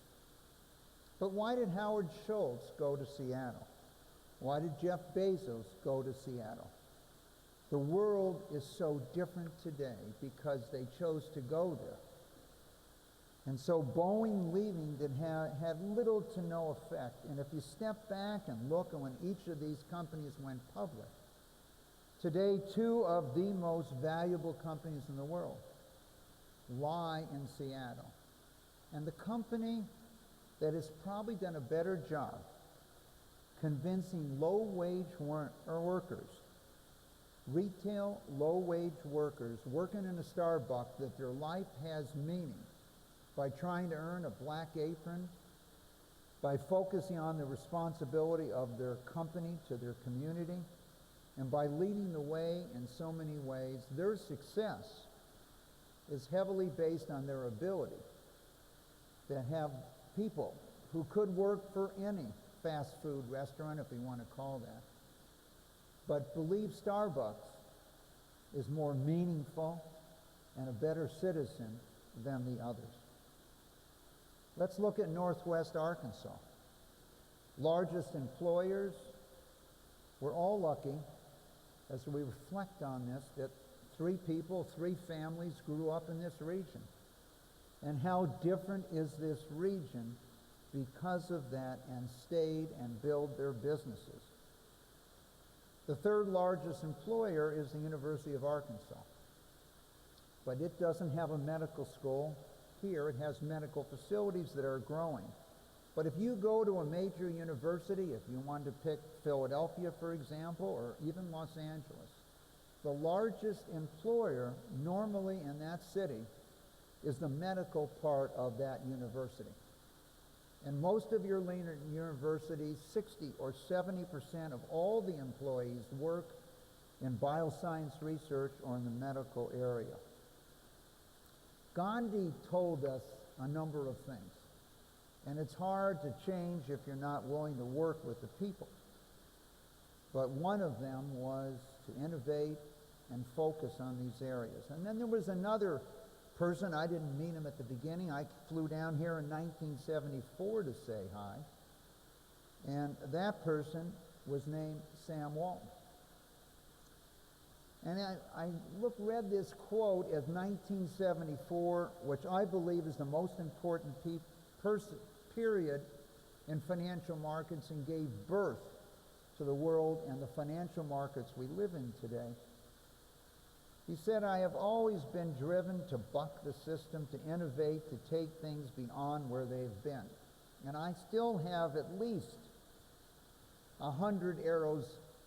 Speaker 5: But why did Howard Schultz go to Seattle? Why did Jeff Bezos go to Seattle? The world is so different today because they chose to go there. And so Boeing leaving had little to no effect. And if you step back and look at when each of these companies went public, today 2 of the most valuable companies in the world lie in Seattle. And the company that has probably done a better job convincing low-wage workers, retail low-wage workers working in a Starbucks, that their life has meaning by trying to earn a black apron, by focusing on the responsibility of their company to their community, and by leading the way in so many ways, their success is heavily based on their ability to have people who could work for any fast food restaurant, if we want to call that, but believe Starbucks is more meaningful and a better citizen than the others. Let's look at Northwest Arkansas. Largest employers, we're all lucky, as we reflect on this, that 3 people, 3 families grew up in this region. And how different is this region because of that, and stayed and built their businesses. The 3rd largest employer is the University of Arkansas. But it doesn't have a medical school here. It has medical facilities that are growing. But if you go to a major university, if you wanted to pick Philadelphia, for example, or even Los Angeles, the largest employer normally in that city is the medical part of that university. And most of your leaner universities, 60 or 70% of all the employees work in bioscience research or in the medical area. Gandhi told us a number of things. And it's hard to change if you're not willing to work with the people. But one of them was to innovate and focus on these areas. And then there was another person. I didn't meet him at the beginning. I flew down here in 1974 to say hi. And that person was named Sam Walton. And I read this quote as 1974, which I believe is the most important period in financial markets, and gave birth to the world and the financial markets we live in today. He said, "I have always been driven to buck the system, to innovate, to take things beyond where they've been. And I still have at least 100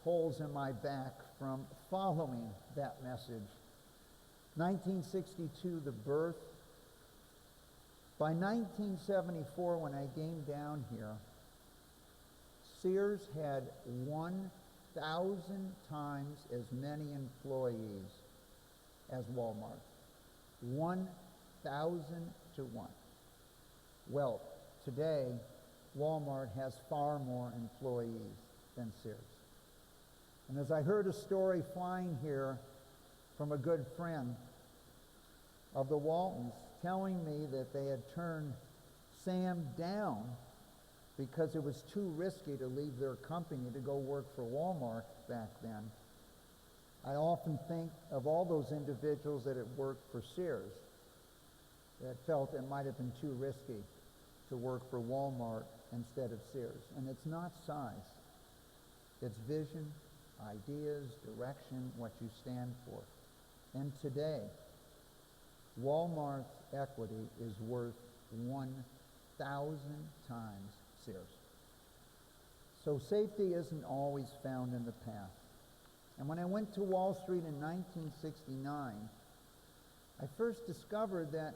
Speaker 5: holes in my back from following that message." 1962, the birth. By 1974, when I came down here, Sears had 1,000 times as many employees as Walmart. 1,000 to 1. Well, today, Walmart has far more employees than Sears. And as I heard a story flying here from a good friend of the Waltons, telling me that they had turned Sam down because it was too risky to leave their company to go work for Walmart back then, I often think of all those individuals that had worked for Sears that felt it might have been too risky to work for Walmart instead of Sears. And it's not size. It's vision, ideas, direction, what you stand for. And today, Walmart's equity is worth 1,000 times Sears. So safety isn't always found in the path. And when I went to Wall Street in 1969, I first discovered that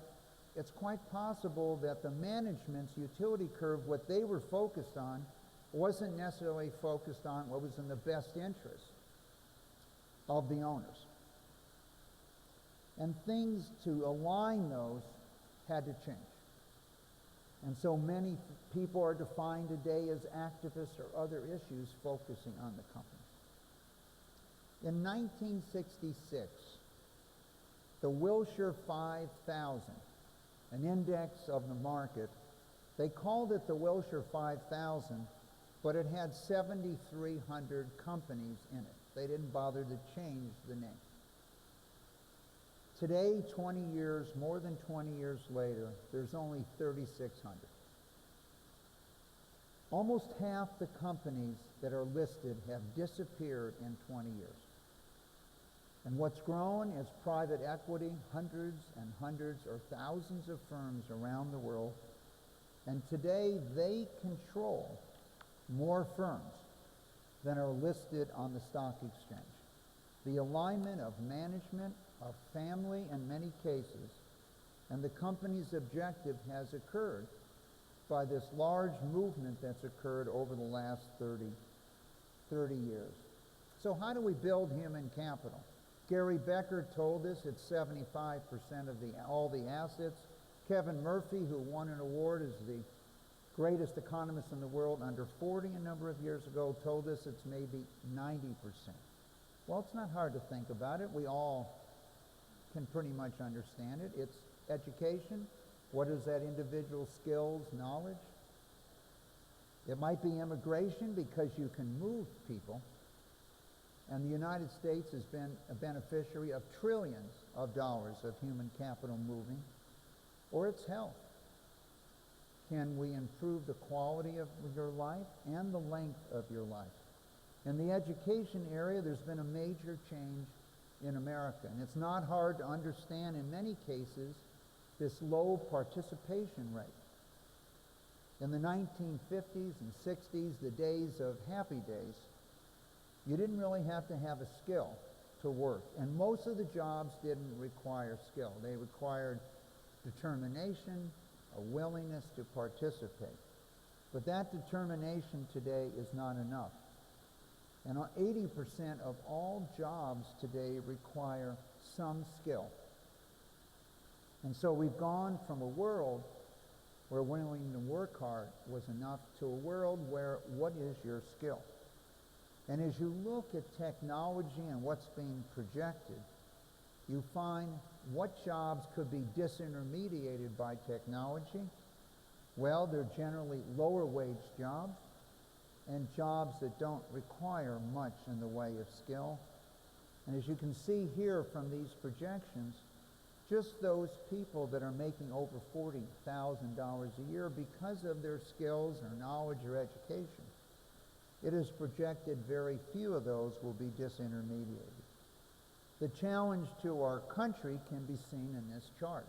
Speaker 5: it's quite possible that the management's utility curve, what they were focused on, wasn't necessarily focused on what was in the best interest of the owners. And things to align those had to change. And so many people are defined today as activists or other issues focusing on the company. In 1966, the Wilshire 5000, an index of the market, they called it the Wilshire 5000, but it had 7,300 companies in it. They didn't bother to change the name. Today, more than 20 years later, there's only 3,600. Almost half the companies that are listed have disappeared in 20 years. And what's grown is private equity, hundreds and hundreds or thousands of firms around the world. And today, they control more firms than are listed on the stock exchange. The alignment of management, of family in many cases, and the company's objective has occurred by this large movement that's occurred over the last 30 years. So how do we build human capital? Gary Becker told us it's 75% of all the assets. Kevin Murphy, who won an award as the greatest economist in the world under 40 a number of years ago, told us it's maybe 90%. Well, it's not hard to think about it. We all can pretty much understand it. It's education. What is that individual's skills, knowledge? It might be immigration because you can move people. And the United States has been a beneficiary of trillions of dollars of human capital moving. Or it's health. Can we improve the quality of your life and the length of your life? In the education area, there's been a major change in America. And it's not hard to understand in many cases this low participation rate. In the 1950s and 60s, the days of happy days, you didn't really have to have a skill to work. And most of the jobs didn't require skill. They required determination, a willingness to participate. But that determination today is not enough. And 80% of all jobs today require some skill. And so we've gone from a world where willing to work hard was enough to a world where what is your skill? And as you look at technology and what's being projected, you find what jobs could be disintermediated by technology. Well, they're generally lower wage jobs and jobs that don't require much in the way of skill. And as you can see here from these projections, just those people that are making over $40,000 a year because of their skills or knowledge or education, it is projected very few of those will be disintermediated. The challenge to our country can be seen in this chart.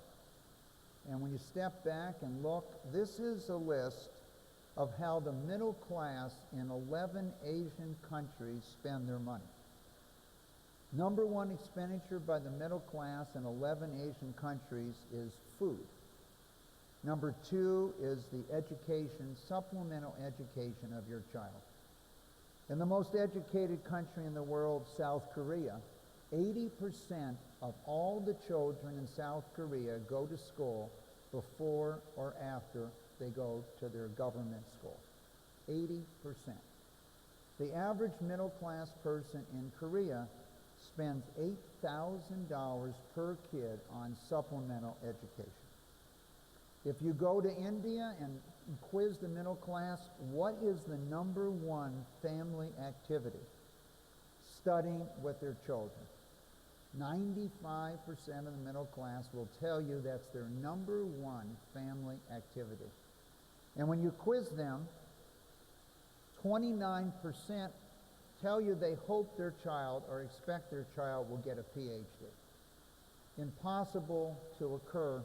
Speaker 5: And when you step back and look, this is a list of how the middle class in 11 Asian countries spend their money. Number one expenditure by the middle class in 11 Asian countries is food. Number two is the education, supplemental education of your child. In the most educated country in the world, South Korea, 80% of all the children in South Korea go to school before or after they go to their government school. 80%. The average middle-class person in Korea spends $8,000 per kid on supplemental education. If you go to India and quiz the middle class, what is the number one family activity? Studying with their children. 95% of the middle class will tell you that's their number one family activity. And when you quiz them, 29% tell you they hope their child or expect their child will get a PhD. Impossible to occur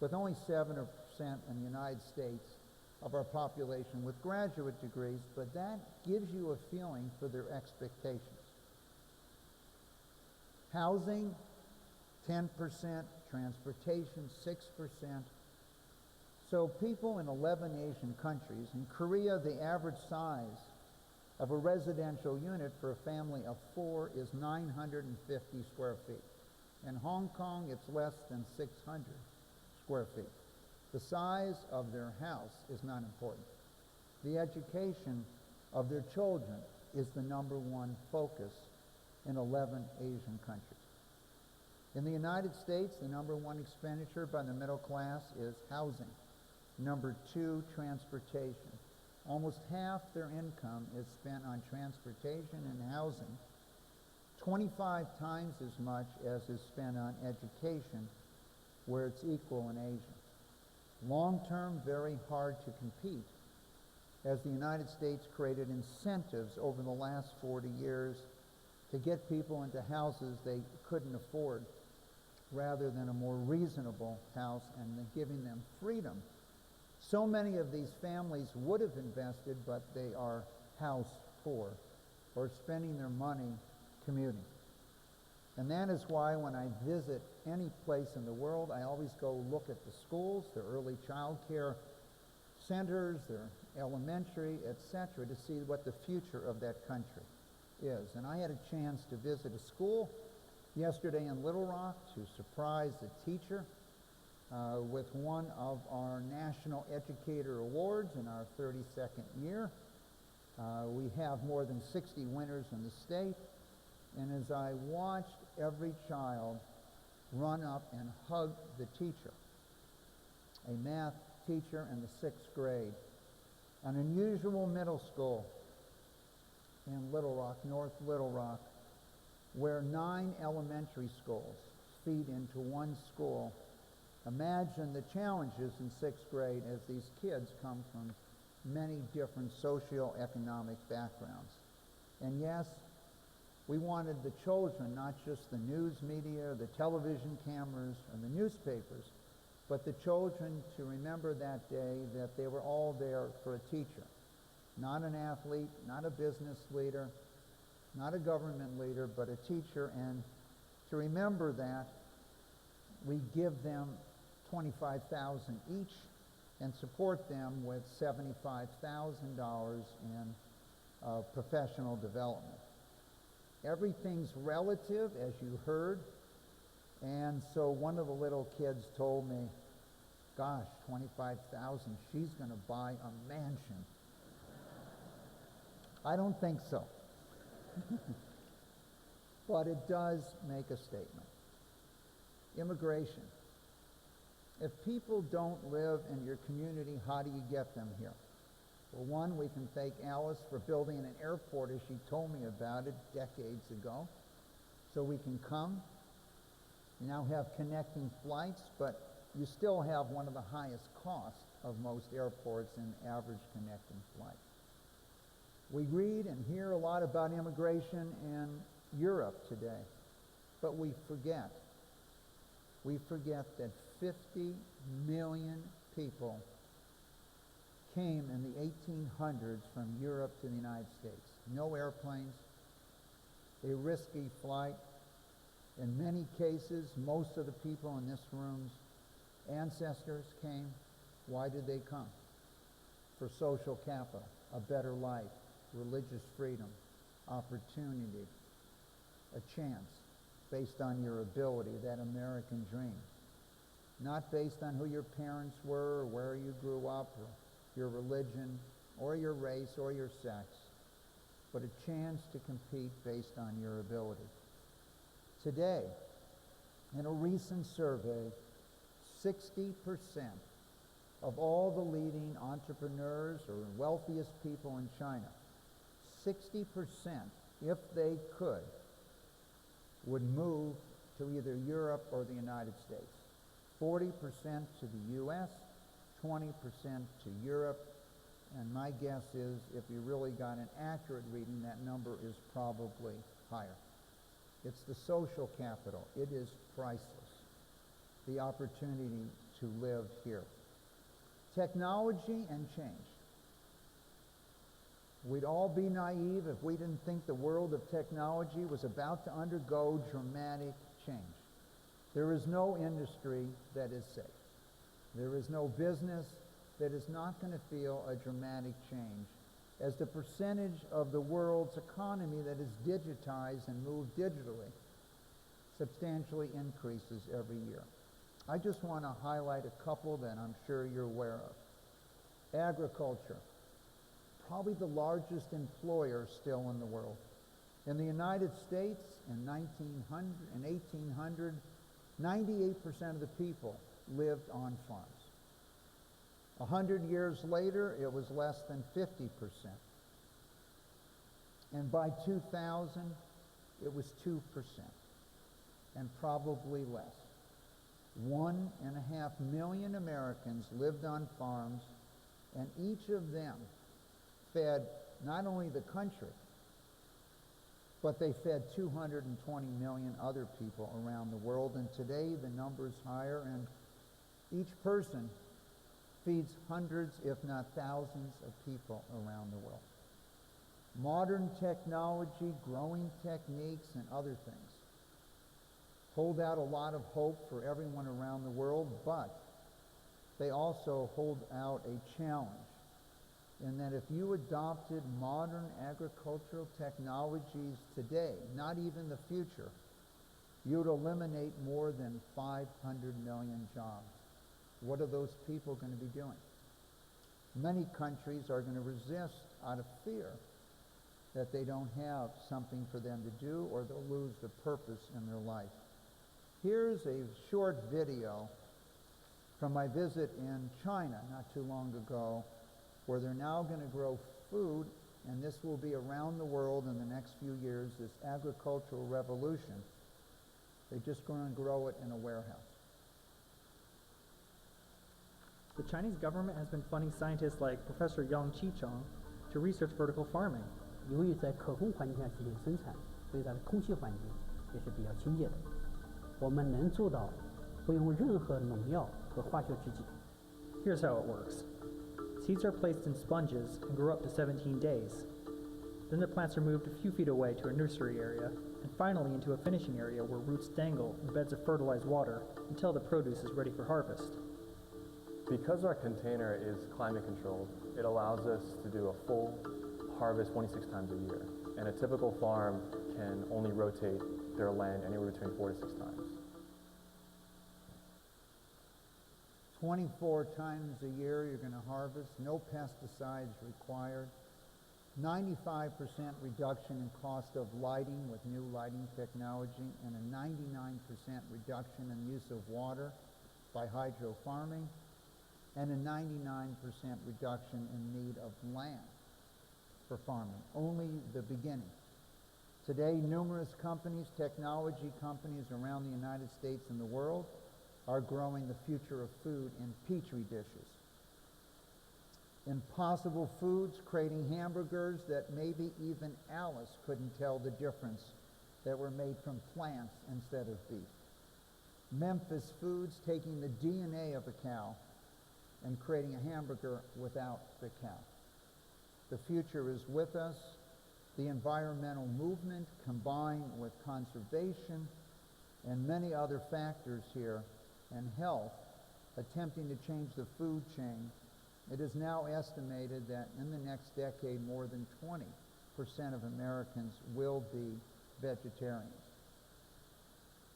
Speaker 5: with only 7% in the United States of our population with graduate degrees, but that gives you a feeling for their expectations. Housing, 10%, transportation, 6%. So people in 11 Asian countries, in Korea, the average size of a residential unit for a family of 4 is 950 square feet. In Hong Kong, it's less than 600 square feet. The size of their house is not important. The education of their children is the number one focus in 11 Asian countries. In the United States, the number one expenditure by the middle class is housing. Number two, transportation. Almost half their income is spent on transportation and housing, 25 times as much as is spent on education, where it's equal in Asia. Long-term, very hard to compete, as the United States created incentives over the last 40 years to get people into houses they couldn't afford, rather than a more reasonable house, and then giving them freedom. So many of these families would have invested, but they are house poor or spending their money commuting. And that is why when I visit any place in the world, I always go look at the schools, their early child care centers, their elementary, etc., to see what the future of that country is. And I had a chance to visit a school yesterday in Little Rock to surprise the teacher with one of our National Educator Awards in our 32nd year. We have more than 60 winners in the state. And as I watched every child run up and hug the teacher, a math teacher in the 6th grade, an unusual middle school in Little Rock, North Little Rock, where 9 elementary schools feed into one school. Imagine the challenges in 6th grade as these kids come from many different socioeconomic backgrounds. And yes, we wanted the children, not just the news media, the television cameras, and the newspapers, but the children to remember that day that they were all there for a teacher. Not an athlete, not a business leader, not a government leader, but a teacher. And to remember that, we give them $25,000 each and support them with $75,000 in professional development. Everything's relative, as you heard, and so one of the little kids told me, gosh, $25,000, she's going to buy a mansion. I don't think so. But it does make a statement. Immigration. If people don't live in your community, how do you get them here? Well, one, we can thank Alice for building an airport, as she told me about it decades ago, so we can come. You now have connecting flights, but you still have one of the highest costs of most airports in average connecting flight. We read and hear a lot about immigration in Europe today, but we forget that 50 million people came in the 1800s from Europe to the United States. No airplanes, a risky flight. In many cases, most of the people in this room's ancestors came. Why did they come? For social capital, a better life, religious freedom, opportunity, a chance based on your ability, that American dream. Not based on who your parents were, or where you grew up, or your religion, or your race, or your sex, but a chance to compete based on your ability. Today, in a recent survey, 60% of all the leading entrepreneurs or wealthiest people in China, 60%, if they could, would move to either Europe or the United States. 40% to the U.S., 20% to Europe, and my guess is if you really got an accurate reading, that number is probably higher. It's the social capital. It is priceless. The opportunity to live here. Technology and change. We'd all be naive if we didn't think the world of technology was about to undergo dramatic change. There is no industry that is safe. There is no business that is not going to feel a dramatic change as the percentage of the world's economy that is digitized and moved digitally substantially increases every year. I just want to highlight a couple that I'm sure you're aware of. Agriculture, probably the largest employer still in the world. In the United States, in 1900 and 1800, 98% of the people lived on farms. 100 years later, it was less than 50%. And by 2000, it was 2%, and probably less. 1.5 million Americans lived on farms, and each of them fed not only the country, but they fed 220 million other people around the world. And today the number's higher, and each person feeds hundreds, if not thousands, of people around the world. Modern technology, growing techniques, and other things hold out a lot of hope for everyone around the world, but they also hold out a challenge in that if you adopted modern agricultural technologies today, not even the future, you would eliminate more than 500 million jobs. What are those people going to be doing? Many countries are going to resist out of fear that they don't have something for them to do, or they'll lose the purpose in their life. Here's a short video from my visit in China not too long ago, where they're now going to grow food, and this will be around the world in the next few years, this agricultural revolution. They're just going to grow it in a warehouse.
Speaker 6: The Chinese government has been funding scientists like Professor Yang Qicheng to research vertical farming.
Speaker 7: 由于在可控环境下进行生产，所以它的空气环境也是比较亲切的。我们能做到不用任何农药和化学制剂。
Speaker 6: Here's how it works. Seeds are placed in sponges and grow up to 17 days. Then the plants are moved a few feet away to a nursery area, and finally into a finishing area where roots dangle in beds of fertilized water until the produce is ready for harvest.
Speaker 8: Because our container is climate controlled, it allows us to do a full harvest 26 times a year. And a typical farm can only rotate their land anywhere between 4 to 6 times.
Speaker 5: 24 times a year you're going to harvest, no pesticides required, 95% reduction in cost of lighting with new lighting technology, and a 99% reduction in use of water by hydro farming, and a 99% reduction in need of land for farming. Only the beginning. Today, numerous companies, technology companies around the United States and the world, are growing the future of food in petri dishes. Impossible Foods creating hamburgers that maybe even Alice couldn't tell the difference, that were made from plants instead of beef. Memphis Foods taking the DNA of a cow and creating a hamburger without the cow. The future is with us. The environmental movement, combined with conservation and many other factors here, and health, attempting to change the food chain. It is now estimated that in the next decade, more than 20% of Americans will be vegetarians.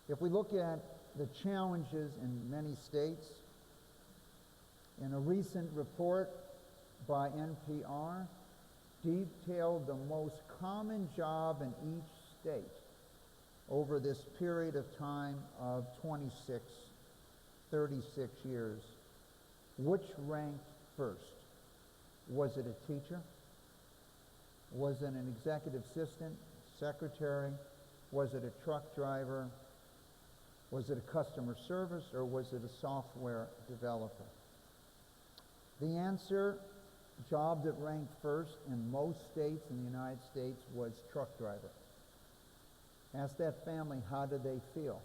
Speaker 5: If we look at the challenges in many states, in a recent report by NPR, detailed the most common job in each state over this period of time of 36 years. Which ranked first? Was it a teacher? Was it an executive assistant, secretary? Was it a truck driver? Was it a customer service, or was it a software developer? The answer, job that ranked first in most states in the United States, was truck driver. Ask that family, how do they feel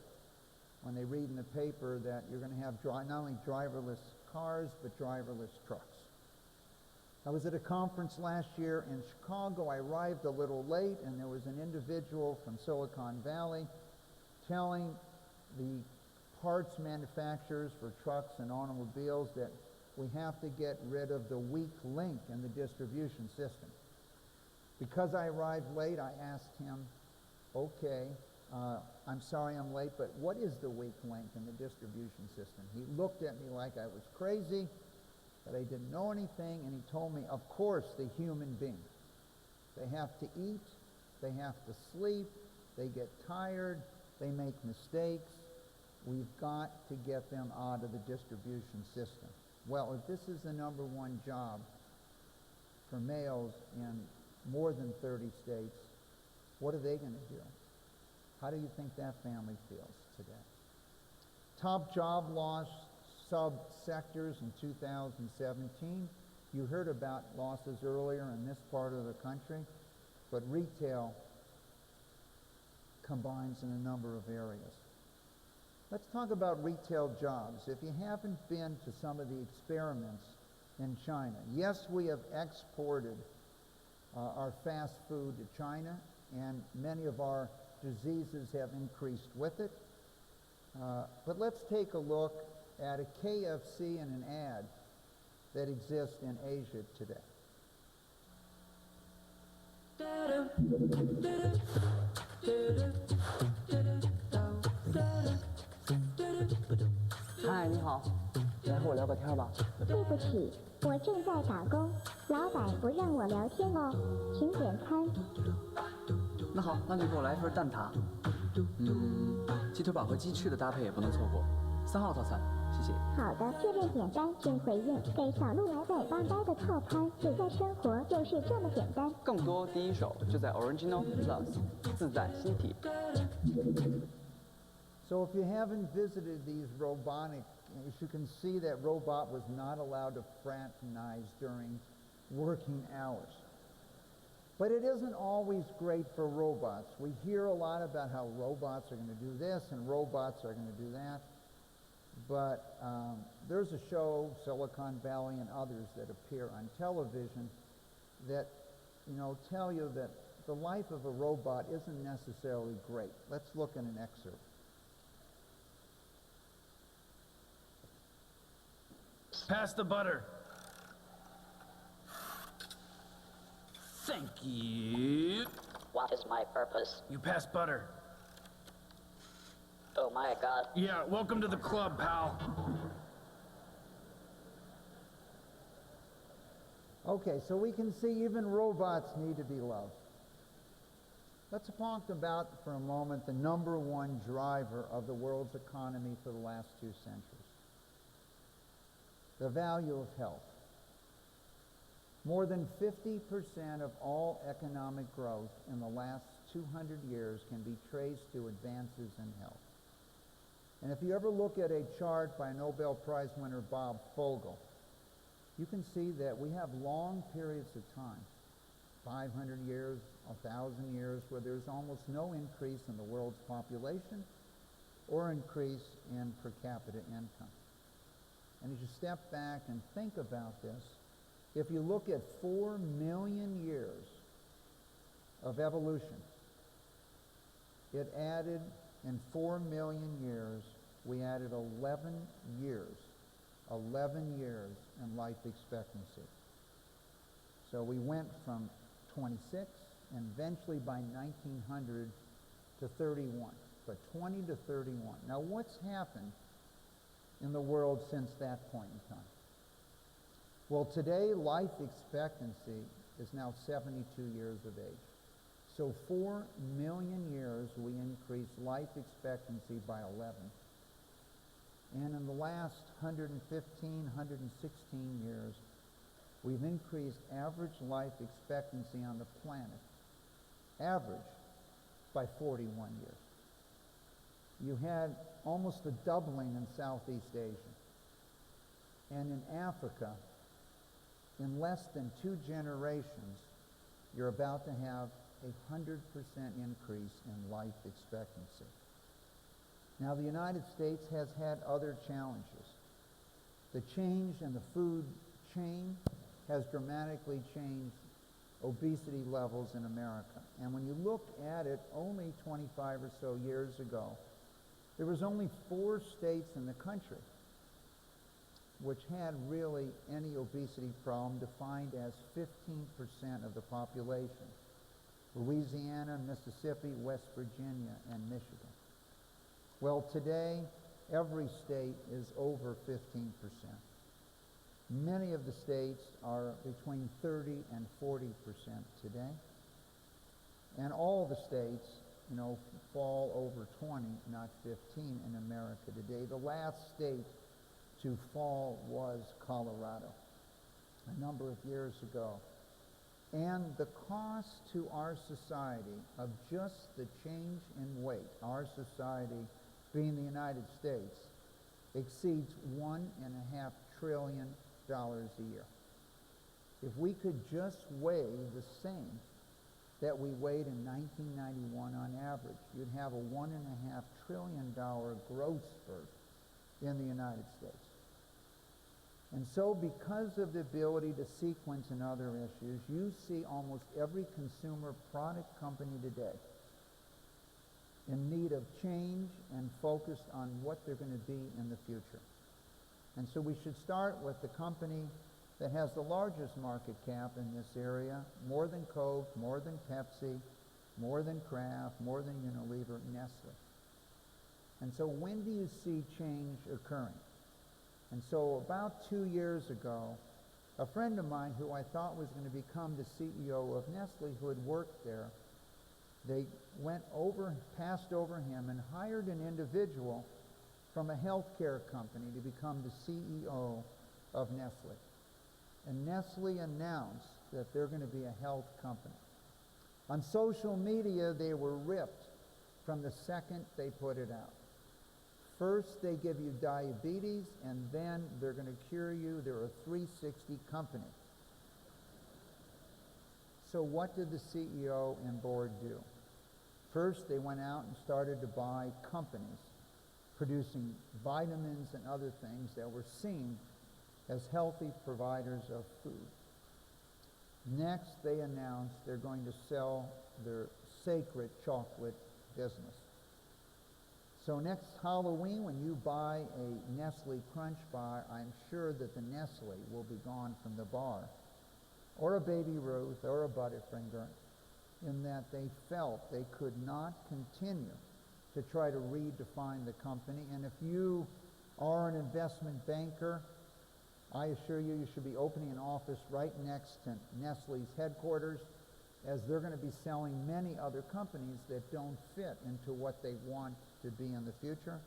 Speaker 5: when they read in the paper that you're going to have not only driverless cars, but driverless trucks. I was at a conference last year in Chicago. I arrived a little late, and there was an individual from Silicon Valley telling the parts manufacturers for trucks and automobiles that we have to get rid of the weak link in the distribution system. Because I arrived late, I asked him, okay, I'm sorry I'm late, but what is the weak link in the distribution system? He looked at me like I was crazy, that I didn't know anything, and he told me, of course, the human being. They have to eat, they have to sleep, they get tired, they make mistakes. We've got to get them out of the distribution system. Well, if this is the number one job for males in more than 30 states, what are they going to do? How do you think that family feels today? Top job loss sub-sectors in 2017. You heard about losses earlier in this part of the country, but retail combines in a number of areas. Let's talk about retail jobs. If you haven't been to some of the experiments in China, yes, we have exported our fast food to China, and many of our diseases have increased with it. But let's take a look at a KFC and an ad that exists in Asia today.
Speaker 7: Hi, 你好，来和我聊个天吧。
Speaker 9: 对不起，我正在打工，老板不让我聊天哦，请点餐。
Speaker 10: 那好，那就给我来一份蛋挞。鸡腿堡和鸡翅的搭配也不能错过。3号套餐，谢谢。
Speaker 9: 好的，确认点单并回应。给小鹿来份巴巴的套餐，自在生活就是这么简单。
Speaker 10: 更多第一手就在 Original Plus， 自在新体。
Speaker 5: So if you haven't visited these robotic, as you can see that robot was not allowed to fraternize during working hours. But it isn't always great for robots. We hear a lot about how robots are going to do this and robots are going to do that. But there's a show, Silicon Valley and others, that appear on television that, tell you that the life of a robot isn't necessarily great. Let's look at an excerpt.
Speaker 11: Pass the butter. Thank you.
Speaker 12: What is my purpose?
Speaker 11: You pass butter.
Speaker 12: Oh my god.
Speaker 11: Yeah, welcome to the club, pal.
Speaker 5: Okay, so we can see even robots need to be loved. Let's talk about, for a moment, the number one driver of the world's economy for the last 2 centuries. The value of health. More than 50% of all economic growth in the last 200 years can be traced to advances in health. And if you ever look at a chart by Nobel Prize winner Bob Fogel, you can see that we have long periods of time, 500 years, 1,000 years, where there's almost no increase in the world's population or increase in per capita income. And as you step back and think about this, if you look at 4 million years of evolution, it added, in 4 million years, we added 11 years in life expectancy. So we went from 26, and eventually by 1900 to 31, but 20 to 31. Now what's happened in the world since that point in time? Well, today life expectancy is now 72 years of age. So 4 million years we increased life expectancy by 11. And in the last 115, 116 years, we've increased average life expectancy on the planet, average, by 41 years. You had almost a doubling in Southeast Asia. And in Africa, in less than 2 generations, you're about to have a 100% increase in life expectancy. Now, the United States has had other challenges. The change in the food chain has dramatically changed obesity levels in America. And when you look at it, only 25 or so years ago, there was only 4 states in the country which had really any obesity problem, defined as 15% of the population: Louisiana, Mississippi, West Virginia, and Michigan. Well, today, every state is over 15%. Many of the states are between 30 and 40% today. And all the states, fall over 20, not 15 in America today. The last state to fall was Colorado a number of years ago. And the cost to our society of just the change in weight, our society being the United States, exceeds $1.5 trillion a year. If we could just weigh the same that we weighed in 1991 on average, you'd have a $1.5 trillion growth spurt in the United States. And so because of the ability to sequence and other issues, you see almost every consumer product company today in need of change and focused on what they're going to be in the future. And so we should start with the company that has the largest market cap in this area, more than Coke, more than Pepsi, more than Kraft, more than Unilever, Nestle. And so when do you see change occurring? And so about 2 years ago, A friend of mine who I thought was going to become the CEO of Nestle, who had worked there, they passed over him and hired an individual from a healthcare company to become the CEO of Nestle. And Nestle announced that they're going to be a health company. On social media, they were ripped from the second they put it out. First, they give you diabetes, and then they're going to cure you. They're a 360 company. So what did the CEO and board do? First, they went out and started to buy companies producing vitamins and other things that were seen as healthy providers of food. Next, they announced they're going to sell their sacred chocolate business. So next Halloween, when you buy a Nestle Crunch Bar, I'm sure that the Nestle will be gone from the bar, or a Baby Ruth, or a Butterfinger, in that they felt they could not continue to try to redefine the company. And if you are an investment banker, I assure you, you should be opening an office right next to Nestle's headquarters, as they're going to be selling many other companies that don't fit into what they want to be in the future.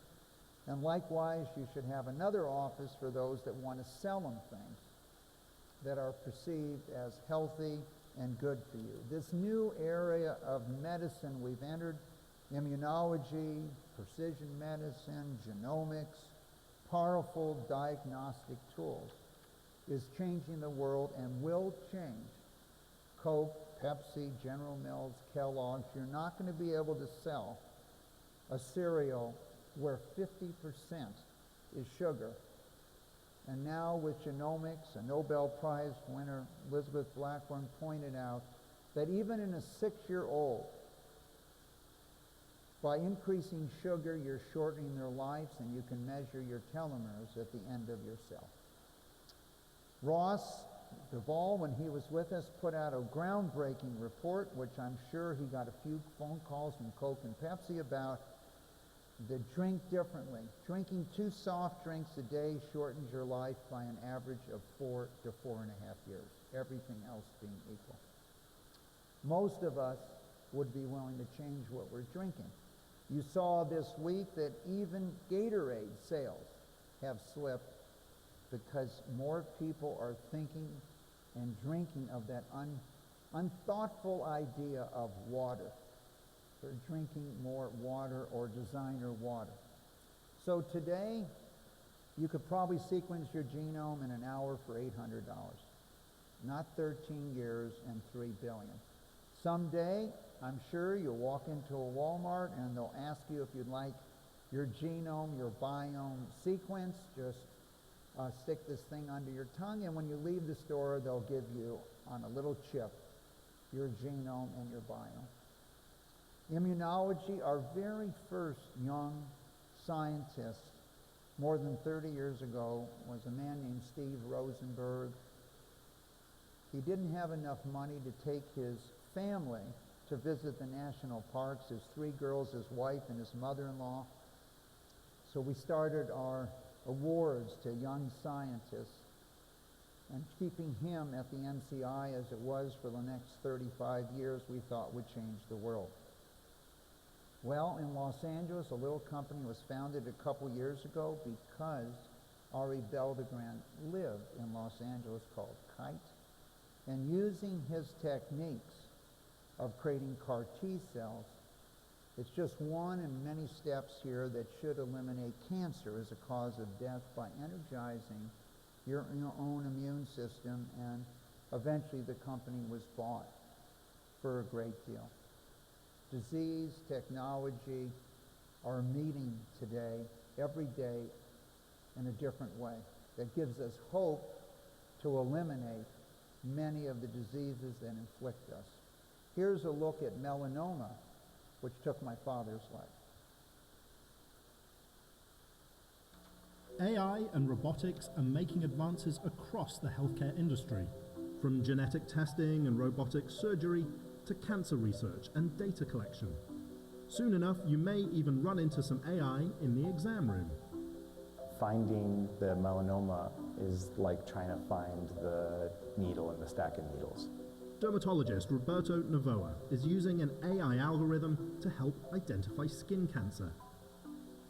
Speaker 5: And likewise, you should have another office for those that want to sell them things that are perceived as healthy and good for you. This new area of medicine we've entered, immunology, precision medicine, genomics, powerful diagnostic tools, is changing the world and will change Coke, Pepsi, General Mills, Kellogg's. You're not going to be able to sell a cereal where 50% is sugar. And now with genomics, a Nobel Prize winner, Elizabeth Blackburn, pointed out that even in a 6-year-old, by increasing sugar, you're shortening their lives, and you can measure your telomeres at the end of your cell. Ross Duvall, when he was with us, put out a groundbreaking report, which I'm sure he got a few phone calls from Coke and Pepsi about, the drink differently. Drinking 2 soft drinks a day shortens your life by an average of 4 to 4.5 years, everything else being equal. Most of us would be willing to change what we're drinking. You saw this week that even Gatorade sales have slipped because more people are thinking and drinking of that unthoughtful idea of water. They're drinking more water or designer water. So today, you could probably sequence your genome in an hour for $800, not 13 years and 3 billion. Someday, I'm sure you'll walk into a Walmart and they'll ask you if you'd like your genome, your biome sequence. Just stick this thing under your tongue, and when you leave the store, they'll give you on a little chip your genome and your biome. Immunology, our very first young scientist more than 30 years ago was a man named Steve Rosenberg. He didn't have enough money to take his family to visit the national parks, his 3 girls, his wife, and his mother-in-law. So we started our awards to young scientists, and keeping him at the NCI as it was for the next 35 years, we thought would change the world. Well, in Los Angeles, a little company was founded a couple years ago because Ari Beldegrand lived in Los Angeles, called Kite, and using his techniques of creating CAR T cells, it's just one in many steps here that should eliminate cancer as a cause of death by energizing your own immune system, and eventually the company was bought for a great deal. Disease, technology are meeting today, every day, in a different way that gives us hope to eliminate many of the diseases that inflict us. Here's a look at melanoma, which took my father's life.
Speaker 13: AI and robotics are making advances across the healthcare industry, from genetic testing and robotic surgery to cancer research and data collection. Soon enough, you may even run into some AI in the exam room.
Speaker 8: finding the melanoma is like trying to find the needle in the stack of needles.
Speaker 13: Dermatologist Roberto Novoa is using an AI algorithm to help identify skin cancer.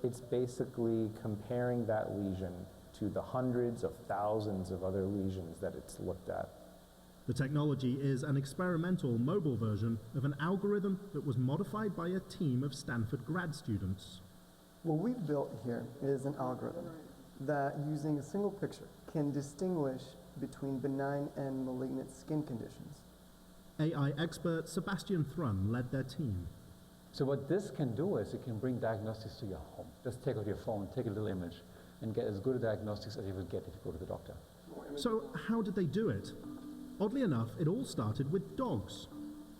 Speaker 8: It's basically comparing that lesion to the hundreds of thousands of other lesions that it's looked at.
Speaker 13: The technology is an experimental mobile version of an algorithm that was modified by a team of Stanford grad students.
Speaker 14: What we've built here is an algorithm that, using a single picture, can distinguish between benign and malignant skin conditions.
Speaker 13: AI expert Sebastian Thrun led their team.
Speaker 15: So what this can do is it can bring diagnostics to your home. Just take out your phone, take a little image, and get as good a diagnostics as you will get if you go to the doctor.
Speaker 13: So how did they do it? Oddly enough, it all started with dogs.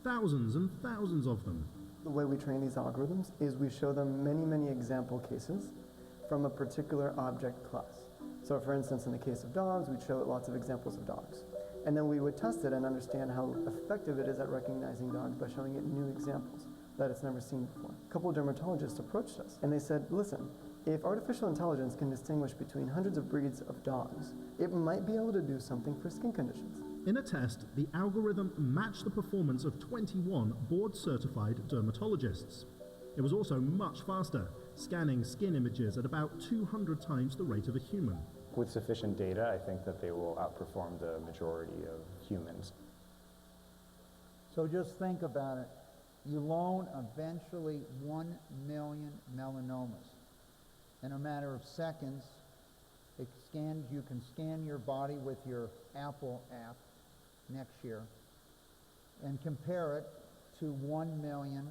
Speaker 13: Thousands and thousands of them.
Speaker 14: The way we train these algorithms is we show them many example cases from a particular object class. So for instance, in the case of dogs, we'd show lots of examples of dogs. And then we would test it and understand how effective it is at recognizing dogs by showing it new examples that it's never seen before. A couple of dermatologists approached us and they said, listen, if artificial intelligence can distinguish between hundreds of breeds of dogs, it might be able to do something for skin conditions.
Speaker 13: In a test, the algorithm matched the performance of 21 board-certified dermatologists. It was also much faster, scanning skin images at about 200 times the rate of a human.
Speaker 8: With sufficient data, I think that they will outperform the majority of humans.
Speaker 5: So just think about it. You loan eventually 1 million melanomas. In a matter of seconds, you can scan your body with your Apple app next year and compare it to 1 million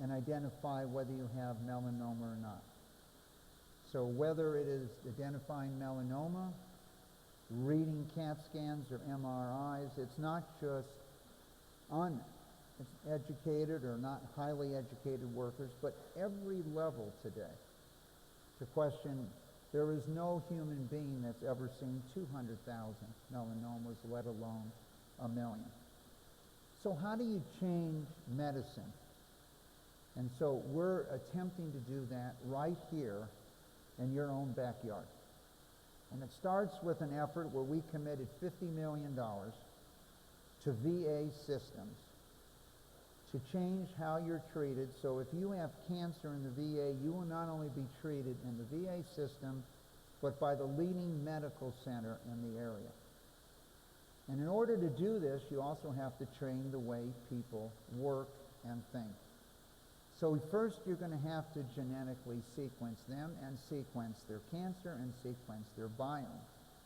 Speaker 5: and identify whether you have melanoma or not. So whether it is identifying melanoma, reading CAT scans or MRIs, it's not just uneducated or not highly educated workers, but every level today to question. There is no human being that's ever seen 200,000 melanomas, let alone 1 million. So how do you change medicine? And so we're attempting to do that right here in your own backyard. And it starts with an effort where we committed $50 million to VA systems to change how you're treated. So if you have cancer in the VA, you will not only be treated in the VA system, but by the leading medical center in the area. And in order to do this, you also have to train the way people work and think. So first you're going to have to genetically sequence them and sequence their cancer and sequence their biome.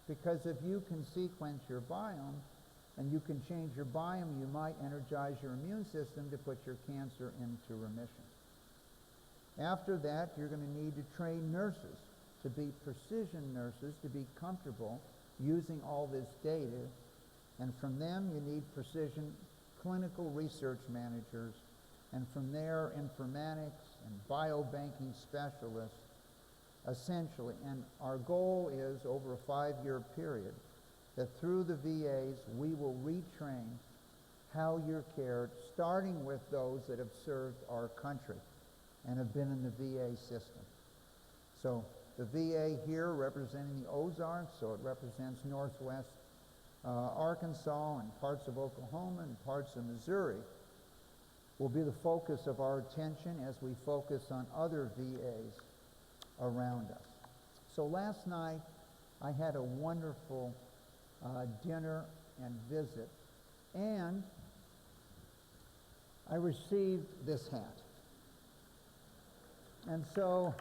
Speaker 5: Because if you can sequence your biome and you can change your biome, you might energize your immune system to put your cancer into remission. After that, you're going to need to train nurses to be precision nurses, to be comfortable using all this data. And from them, you need precision clinical research managers, and from there, informatics and biobanking specialists, essentially. And our goal is, over a 5-year period, that through the VAs, we will retrain how you're cared, starting with those that have served our country and have been in the VA system. So the VA here representing the Ozarks, so it represents Northwest Arkansas and parts of Oklahoma and parts of Missouri, will be the focus of our attention as we focus on other VAs around us. So last night, I had a wonderful dinner and visit, and I received this hat. And so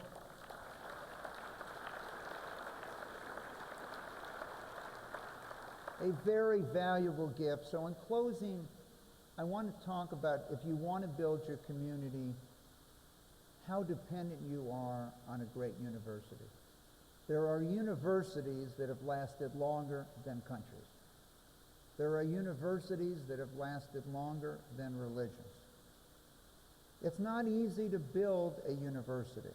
Speaker 5: a very valuable gift. So in closing, I want to talk about, if you want to build your community, how dependent you are on a great university. There are universities that have lasted longer than countries. There are universities that have lasted longer than religions. It's not easy to build a university.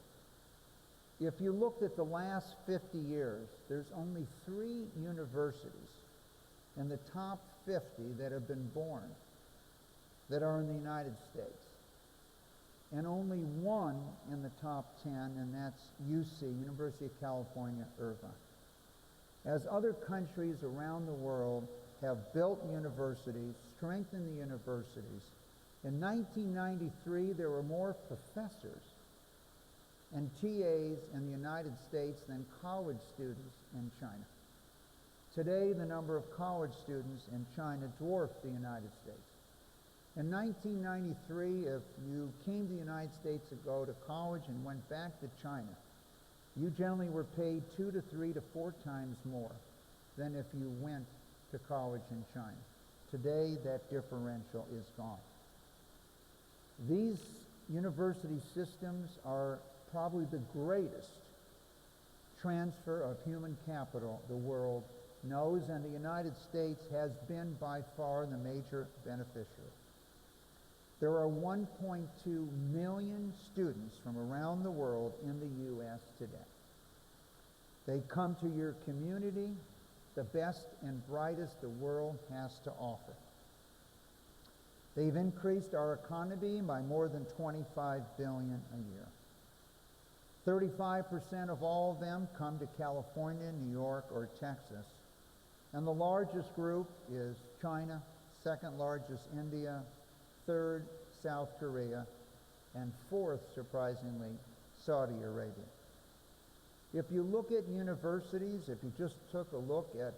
Speaker 5: If you looked at the last 50 years, there's only 3 universities in the top 50 that have been born that are in the United States. and only one in the top 10, and that's UC, University of California, Irvine. As other countries around the world have built universities, strengthened the universities, in 1993 there were more professors and TAs in the United States than college students in China. Today, the number of college students in China dwarfs the United States. In 1993, if you came to the United States to go to college and went back to China, you generally were paid 2 to 3 to 4 times more than if you went to college in China. Today, that differential is gone. These university systems are probably the greatest transfer of human capital the world knows, and the United States has been by far the major beneficiary. There are 1.2 million students from around the world in the U.S. today. They come to your community, the best and brightest the world has to offer. They've increased our economy by more than $25 billion a year. 35% of all of them come to California, New York, or Texas. And the largest group is China, second largest India, third South Korea, and fourth, surprisingly, Saudi Arabia. If you look at universities, if you just took a look at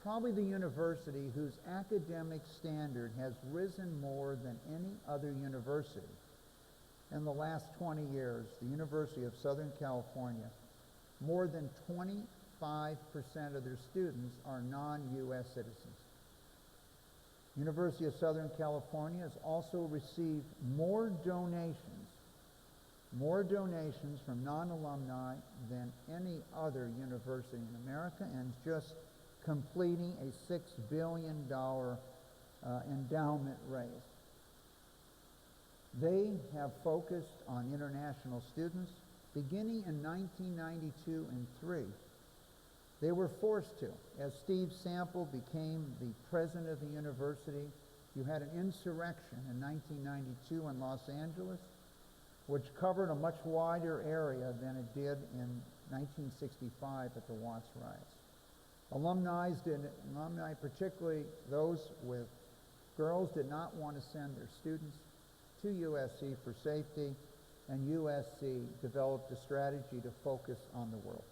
Speaker 5: probably the university whose academic standard has risen more than any other university in the last 20 years, the University of Southern California, more than 25% of their students are non-U.S. citizens. University of Southern California has also received more donations from non-alumni than any other university in America, and just completing a $6 billion endowment raise. They have focused on international students beginning in 1992 and 3. They were forced to. As Steve Sample became the president of the university, you had an insurrection in 1992 in Los Angeles, which covered a much wider area than it did in 1965 at the Watts riots. Alumni, particularly those with girls, did not want to send their students to USC for safety, and USC developed a strategy to focus on the world.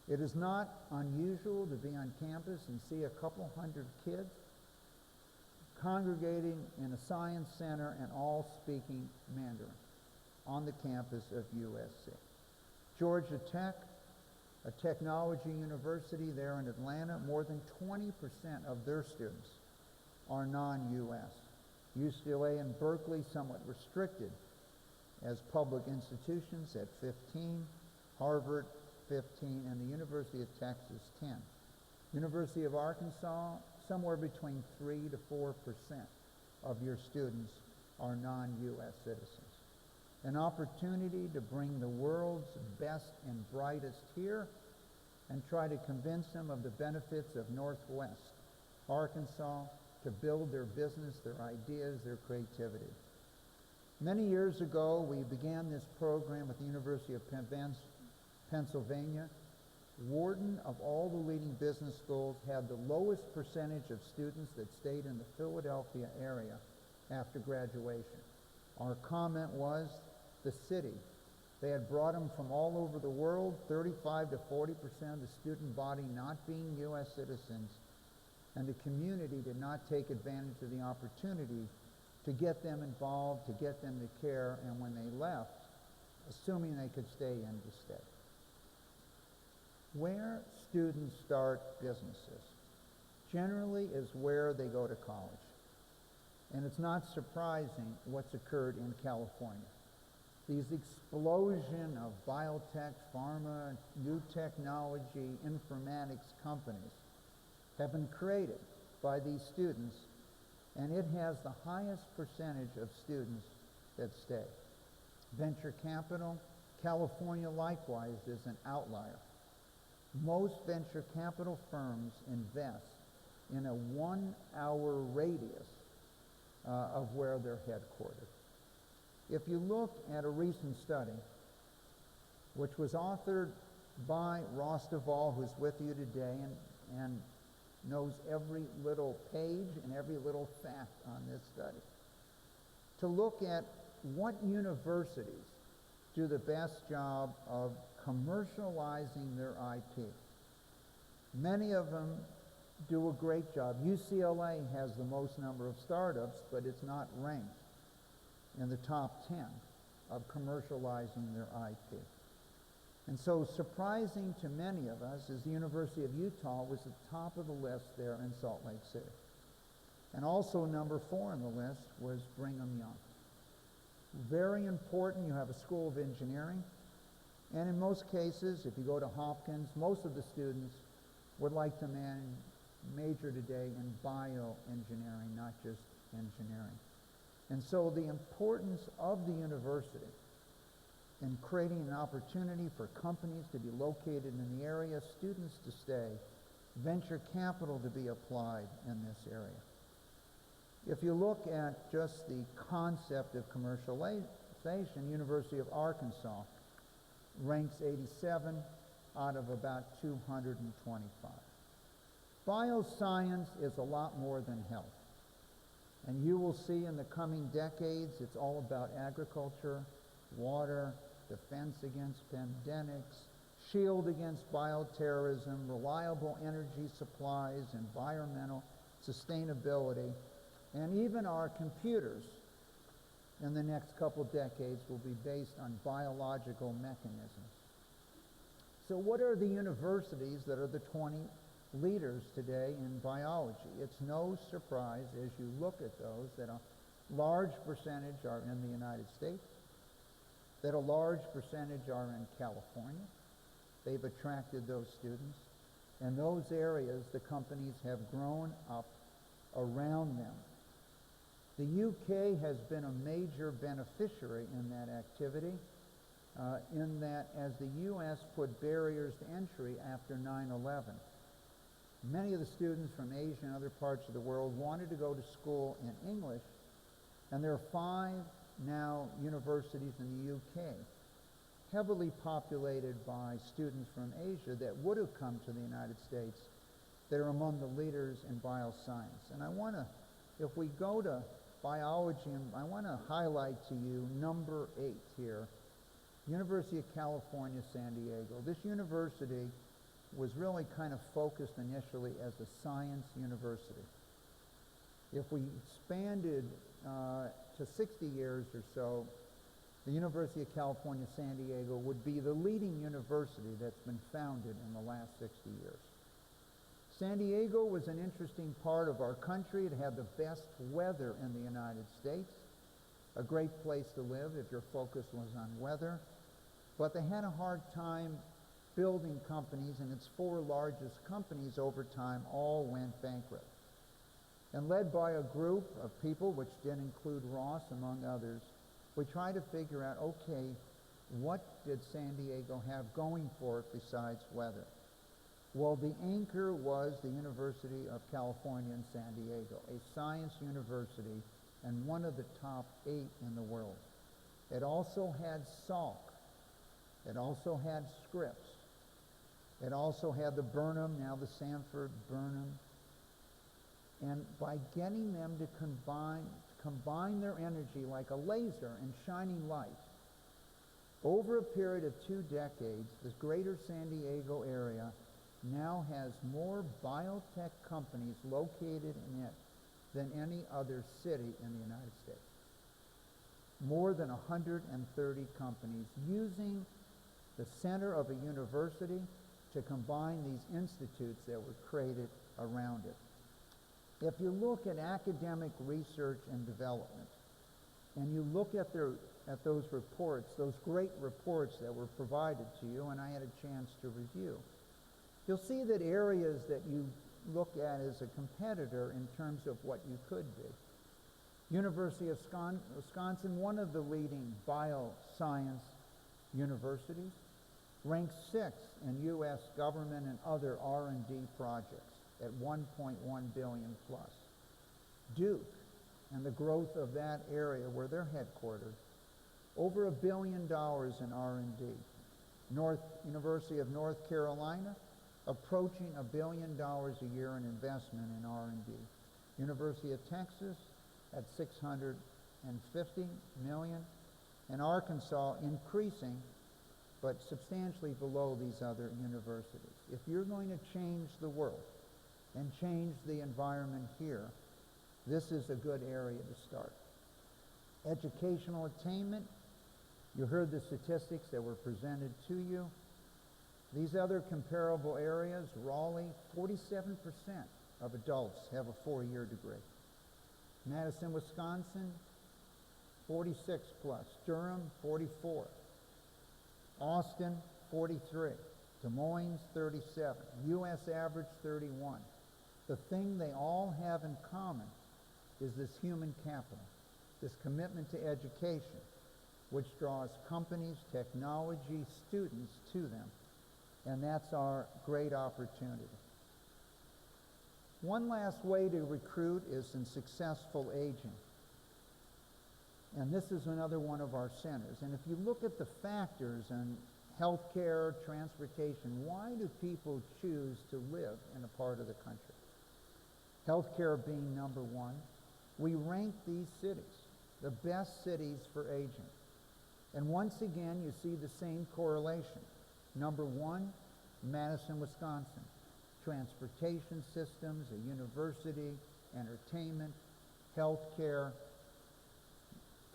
Speaker 5: It is not unusual to be on campus and see a couple hundred kids congregating in a science center and all speaking Mandarin on the campus of USC. Georgia Tech, a technology university there in Atlanta, more than 20% of their students are non-U.S. UCLA and Berkeley, somewhat restricted as public institutions at 15, Harvard 15, and the University of Texas 10. University of Arkansas, somewhere between 3 to 4% of your students are non-U.S. citizens. An opportunity to bring the world's best and brightest here and try to convince them of the benefits of Northwest Arkansas to build their business, their ideas, their creativity. Many years ago, we began this program at the University of Pennsylvania. Wharton, of all the leading business schools, had the lowest percentage of students that stayed in the Philadelphia area after graduation. Our comment was the city. They had brought them from all over the world, 35 to 40% of the student body not being U.S. citizens, and the community did not take advantage of the opportunity to get them involved, to get them to care, and when they left, assuming they could stay in, to stay. Where students start businesses generally is where they go to college. And it's not surprising what's occurred in California. These explosion of biotech, pharma, new technology, informatics companies have been created by these students, and it has the highest percentage of students that stay. Venture capital, California likewise is an outlier. Most venture capital firms invest in a 1-hour radius of where they're headquartered. If you look at a recent study, which was authored by Ross Duvall, who's with you today and knows every little page and every little fact on this study, to look at what universities do the best job of commercializing their IP. Many of them do a great job. UCLA has the most number of startups, but it's not ranked in the top 10 of commercializing their IP. And so surprising to many of us is the University of Utah was at the top of the list there in Salt Lake City. And also number 4 on the list was Brigham Young. Very important, you have a school of engineering. And in most cases, if you go to Hopkins, most of the students would like to major today in bioengineering, not just engineering. And so the importance of the university in creating an opportunity for companies to be located in the area, students to stay, venture capital to be applied in this area. If you look at just the concept of commercialization, University of Arkansas ranks 87 out of about 225. Bioscience is a lot more than health. And you will see in the coming decades, it's all about agriculture, water, defense against pandemics, shield against bioterrorism, reliable energy supplies, environmental sustainability, and even our computers in the next couple decades will be based on biological mechanisms. So what are the universities that are the 20 leaders today in biology? It's no surprise as you look at those that a large percentage are in the United States, that a large percentage are in California. They've attracted those students. And those areas, the companies have grown up around them. The UK has been a major beneficiary in that activity, in that as the U.S. put barriers to entry after 9/11, many of the students from Asia and other parts of the world wanted to go to school in English, and there are 5 now universities in the UK, heavily populated by students from Asia that would have come to the United States that are among the leaders in bioscience. And I want to, if we go to biology, and I want to highlight to you number 8 here, University of California, San Diego. This university was really kind of focused initially as a science university. If we expanded to 60 years or so, the University of California, San Diego would be the leading university that's been founded in the last 60 years. San Diego was an interesting part of our country. It had the best weather in the United States, a great place to live if your focus was on weather. But they had a hard time building companies, and its 4 largest companies over time all went bankrupt. And led by a group of people, which did include Ross among others, we tried to figure out, okay, what did San Diego have going for it besides weather? Well, the anchor was the University of California in San Diego, a science university and one of the top 8 in the world. It also had Salk. It also had Scripps. It also had the Burnham, now the Sanford Burnham. And by getting them to combine their energy like a laser and shining light, over a period of 2 decades, the greater San Diego area now has more biotech companies located in it than any other city in the United States. More than 130 companies using the center of a university to combine these institutes that were created around it. If you look at academic research and development, and you look at those reports, those great reports that were provided to you, and I had a chance to review, you'll see that areas that you look at as a competitor in terms of what you could be. University of Wisconsin, one of the leading bioscience universities, ranks 6th in U.S. government and other R&D projects at $1.1 billion plus. Duke and the growth of that area where they're headquartered Over $1 billion in R&D. University of North Carolina, approaching $1 billion a year in investment in R&D. University of Texas at $650 million, and Arkansas increasing, but substantially below these other universities. If you're going to change the world and change the environment here, this is a good area to start. Educational attainment, you heard the statistics that were presented to you. These other comparable areas, Raleigh, 47% of adults have a 4-year degree. Madison, Wisconsin, 46 plus. Durham, 44. Austin, 43. Des Moines, 37. U.S. average, 31. The thing they all have in common is this human capital, this commitment to education, which draws companies, technology, students to them. And that's our great opportunity. One last way to recruit is in successful aging. And this is another one of our centers. And if you look at the factors in healthcare, transportation, why do people choose to live in a part of the country? Healthcare being number one. We rank these cities, the best cities for aging. And once again, you see the same correlation. Number one, Madison, Wisconsin. Transportation systems, a university, entertainment, healthcare.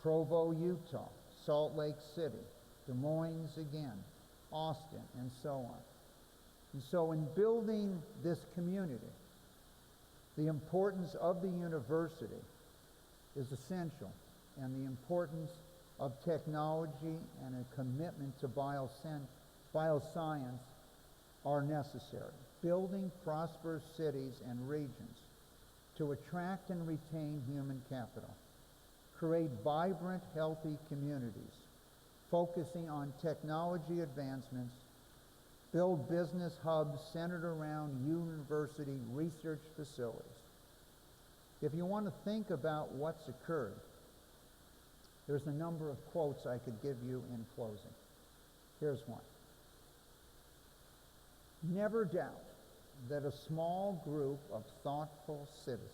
Speaker 5: Provo, Utah, Salt Lake City, Des Moines again, Austin, and so on. And so in building this community, the importance of the university is essential, and the importance of technology and a commitment to bioscience are necessary. Building prosperous cities and regions to attract and retain human capital. Create vibrant, healthy communities, focusing on technology advancements, build business hubs centered around university research facilities. If you want to think about what's occurred, there's a number of quotes I could give you in closing. Here's one. Never doubt that a small group of thoughtful citizens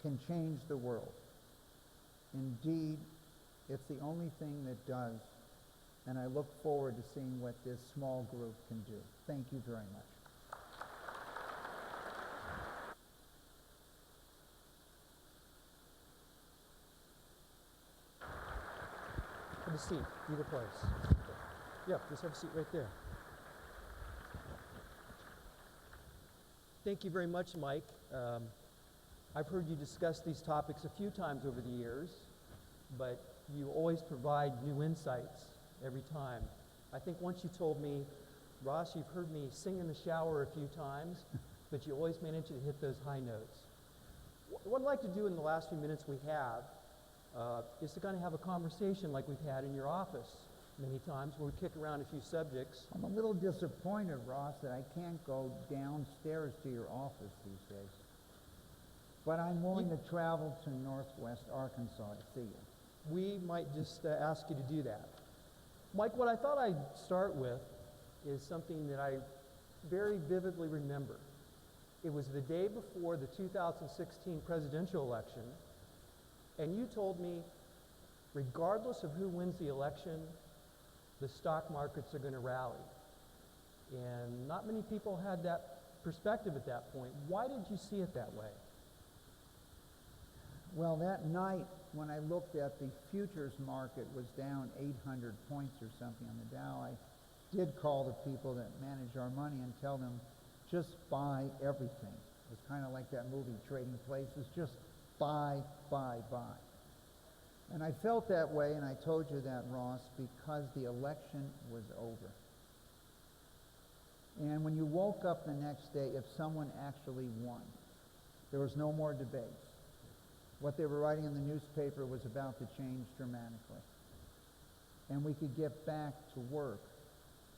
Speaker 5: can change the world. Indeed, it's the only thing that does, and I look forward to seeing what this small group can do. Thank you very much.
Speaker 16: Have a seat, either place. Yeah, just have a seat right there. Thank you very much, Mike. I've heard you discuss these topics a few times over the years, but you always provide new insights every time. I think once you told me, Ross, you've heard me sing in the shower a few times, but you always manage to hit those high notes. What I'd like to do in the last few minutes we have is to kind of have a conversation like we've had in your office many times, where we kick around a few subjects.
Speaker 5: I'm a little disappointed, Ross, that I can't go downstairs to your office these days. But I'm willing to travel to Northwest Arkansas to see you.
Speaker 16: We might just ask you to do that. Mike, what I thought I'd start with is something that I very vividly remember. It was the day before the 2016 presidential election, and you told me, regardless of who wins the election, the stock markets are going to rally. And not many people had that perspective at that point. Why did you see it that way?
Speaker 5: Well, that night when I looked at the futures market was down 800 points or something on the Dow, I did call the people that manage our money and tell them, just buy everything. It was kind of like that movie, Trading Places, just buy, buy, buy. And I felt that way, and I told you that, Ross, because the election was over. And when you woke up the next day, if someone actually won, there was no more debates. What they were writing in the newspaper was about to change dramatically. And we could get back to work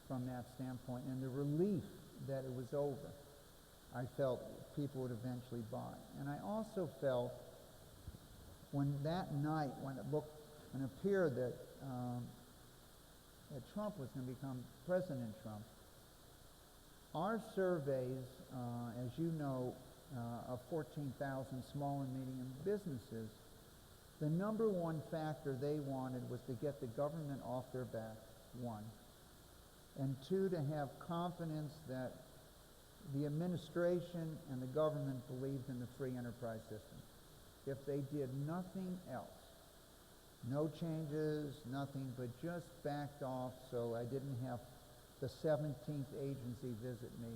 Speaker 5: from that standpoint. And the relief that it was over, I felt people would eventually buy. And I also felt when that night, when it appeared that Trump was going to become President Trump, our surveys, as you know, of 14,000 small and medium businesses, the number one factor they wanted was to get the government off their back, one. And two, to have confidence that the administration and the government believed in the free enterprise system. If they did nothing else, no changes, nothing, but just backed off so I didn't have the 17th agency visit me,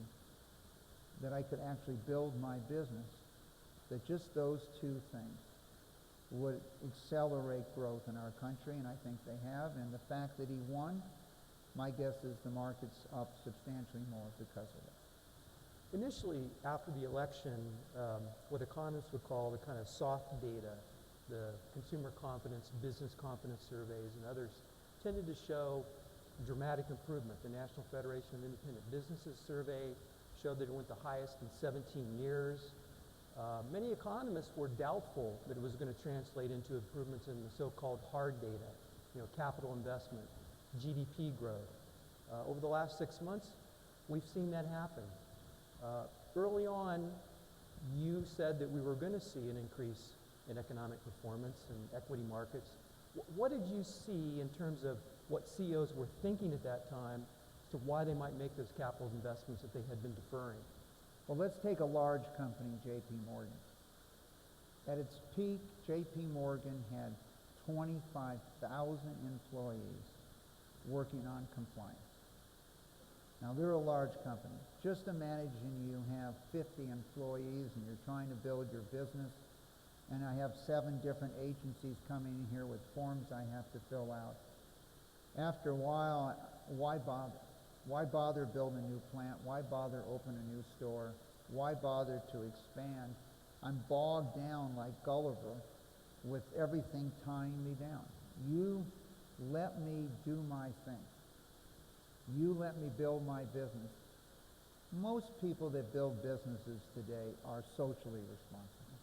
Speaker 5: that I could actually build my business, that just those two things would accelerate growth in our country, and I think they have. And the fact that he won, my guess is the market's up substantially more because of it.
Speaker 16: Initially, after the election, what economists would call the kind of soft data, the consumer confidence, business confidence surveys, and others tended to show dramatic improvement. The National Federation of Independent Businesses survey showed that it went the highest in 17 years. Many economists were doubtful that it was going to translate into improvements in the so-called hard data, capital investment, GDP growth. Over the last 6 months, we've seen that happen. Early on, you said that we were going to see an increase in economic performance and equity markets. What did you see in terms of what CEOs were thinking at that time as to why they might make those capital investments that they had been deferring?
Speaker 5: Well, let's take a large company, J.P. Morgan. At its peak, J.P. Morgan had 25,000 employees working on compliance. Now, they're a large company. Just imagine you have 50 employees and you're trying to build your business, and I have 7 different agencies coming in here with forms I have to fill out. After a while, why bother? Why bother building a new plant? Why bother opening a new store? Why bother to expand? I'm bogged down like Gulliver with everything tying me down. You let me do my thing. You let me build my business. Most people that build businesses today are socially responsible,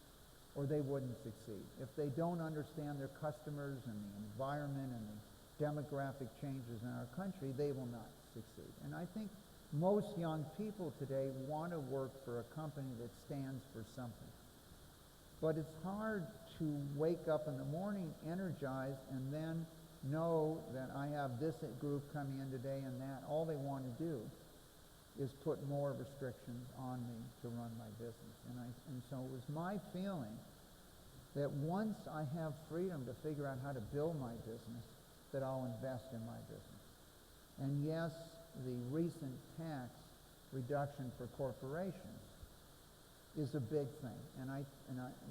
Speaker 5: or they wouldn't succeed. If they don't understand their customers and the environment and the demographic changes in our country, they will not succeed. And I think most young people today want to work for a company that stands for something. But it's hard to wake up in the morning energized and then know that I have this group coming in today and that. All they want to do is put more restrictions on me to run my business. And so it was my feeling that once I have freedom to figure out how to build my business, that I'll invest in my business. And yes, the recent tax reduction for corporations is a big thing. And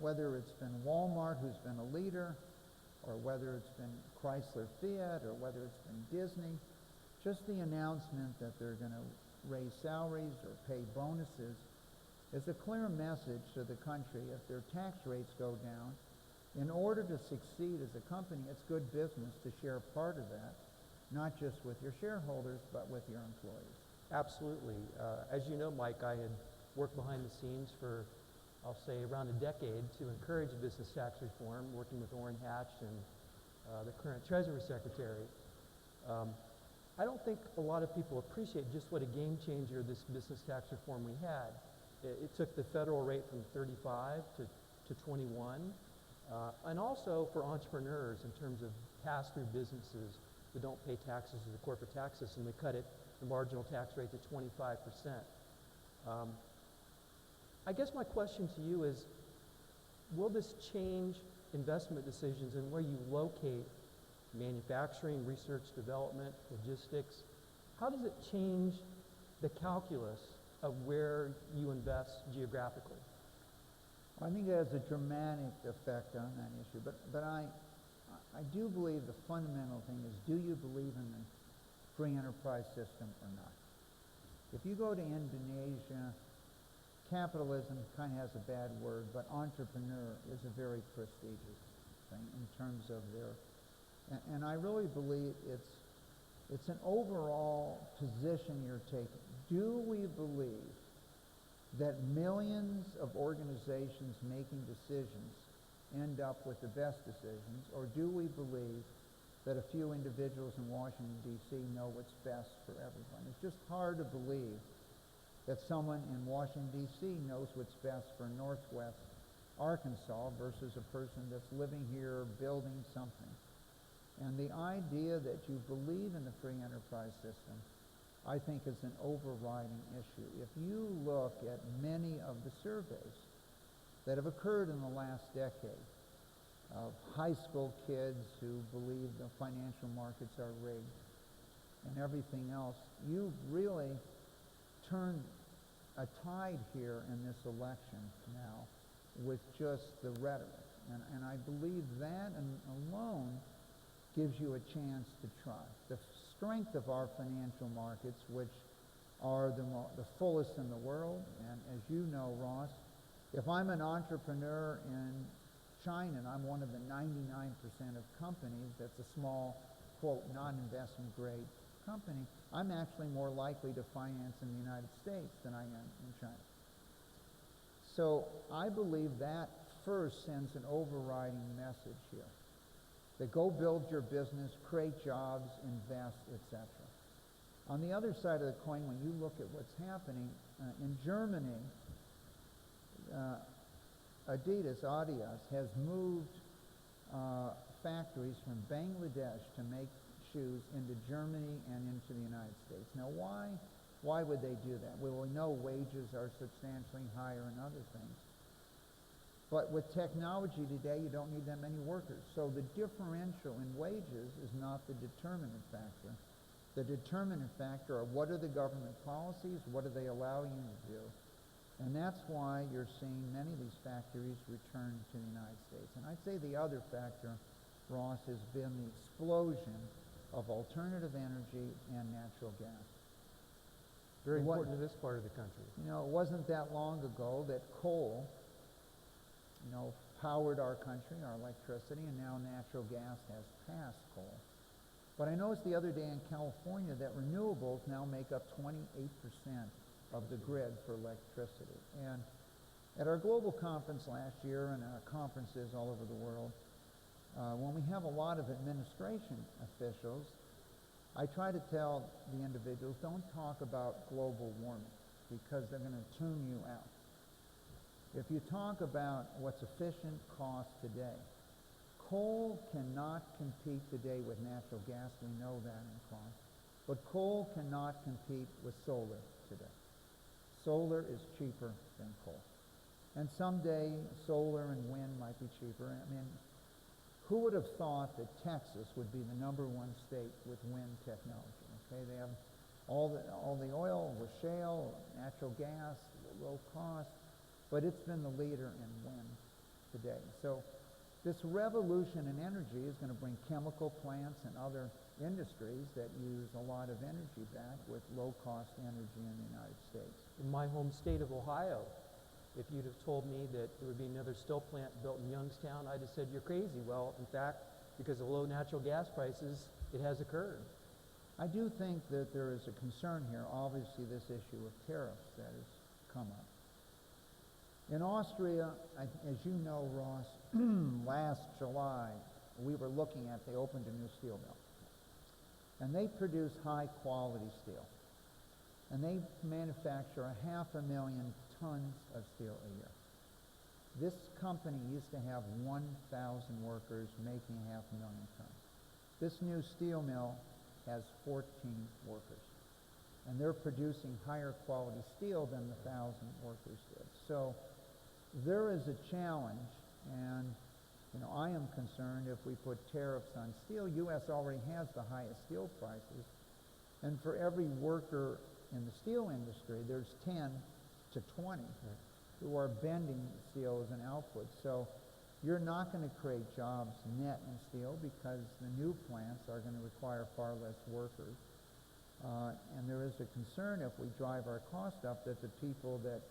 Speaker 5: whether it's been Walmart, who's been a leader, or whether it's been Chrysler Fiat, or whether it's been Disney, just the announcement that they're going to raise salaries or pay bonuses is a clear message to the country. If their tax rates go down, in order to succeed as a company, it's good business to share part of that, not just with your shareholders, but with your employees.
Speaker 16: Absolutely. As you know, Mike, I had worked behind the scenes for, I'll say, around a decade to encourage business tax reform, working with Orrin Hatch and the current Treasury Secretary. I don't think a lot of people appreciate just what a game changer this business tax reform we had. It took the federal rate from 35 to 21, and also for entrepreneurs in terms of pass-through businesses who don't pay taxes to the corporate tax system. They cut the marginal tax rate to 25%. I guess my question to you is, will this change investment decisions and where you locate manufacturing, research, development, logistics? How does it change the calculus of where you invest geographically?
Speaker 5: I think it has a dramatic effect on that issue, but I do believe the fundamental thing is, do you believe in the free enterprise system or not? If you go to Indonesia, capitalism kind of has a bad word, but entrepreneur is a very prestigious thing in terms of their, and I really believe it's an overall position you're taking. Do we believe that millions of organizations making decisions end up with the best decisions, or do we believe that a few individuals in Washington, D.C. know what's best for everyone. It's just hard to believe that someone in Washington, D.C. knows what's best for Northwest Arkansas versus a person that's living here building something. And the idea that you believe in the free enterprise system, I think, is an overriding issue. If you look at many of the surveys that have occurred in the last decade of high school kids who believe the financial markets are rigged and everything else, you really turn a tide here in this election now with just the rhetoric. And I believe that alone gives you a chance to try. The strength of our financial markets, which are the fullest in the world, and as you know, Ross, if I'm an entrepreneur in China and I'm one of the 99% of companies that's a small, quote, non-investment grade company, I'm actually more likely to finance in the United States than I am in China. So I believe that first sends an overriding message here. That go build your business, create jobs, invest, etc. On the other side of the coin, when you look at what's happening in Germany, Adidas has moved factories from Bangladesh to make shoes into Germany and into the United States. Now, why would they do that? Well, we know wages are substantially higher and other things. But with technology today, you don't need that many workers. So the differential in wages is not the determinant factor. The determinant factor are what are the government policies, what are they allowing you to do? And that's why you're seeing many of these factories return to the United States. And I'd say the other factor, Ross, has been the explosion of alternative energy and natural gas.
Speaker 16: Very important to this part of the country.
Speaker 5: You know, it wasn't that long ago that coal, powered our country, our electricity, and now natural gas has passed coal. But I noticed the other day in California that renewables now make up 28% of the grid for electricity. And at our global conference last year and our conferences all over the world, when we have a lot of administration officials, I try to tell the individuals, don't talk about global warming because they're going to tune you out. If you talk about what's efficient cost today, coal cannot compete today with natural gas. We know that in cost. But coal cannot compete with solar today. Solar is cheaper than coal. And someday solar and wind might be cheaper. I mean, who would have thought that Texas would be the #1 state with wind technology? Okay, they have all the oil with shale, natural gas, low cost, but it's been the leader in wind today. So this revolution in energy is going to bring chemical plants and other industries that use a lot of energy back with low-cost energy in the United States.
Speaker 16: In my home state of Ohio, if you'd have told me that there would be another steel plant built in Youngstown, I'd have said, you're crazy. Well, in fact, because of low natural gas prices, it has occurred.
Speaker 5: I do think that there is a concern here, obviously this issue of tariffs that has come up. In Austria, as you know, Ross, last July, we were looking at, they opened a new steel mill. And they produce high-quality steel. And they manufacture 500,000 tons of steel a year. This company used to have 1,000 workers making 500,000 tons. This new steel mill has 14 workers. And they're producing higher quality steel than the 1,000 workers did. So there is a challenge, and I am concerned if we put tariffs on steel. U.S. already has the highest steel prices, and for every worker in the steel industry, there's 10 to 20 who are bending steel as an output. So you're not going to create jobs net in steel because the new plants are going to require far less workers. And there is a concern if we drive our cost up that the people that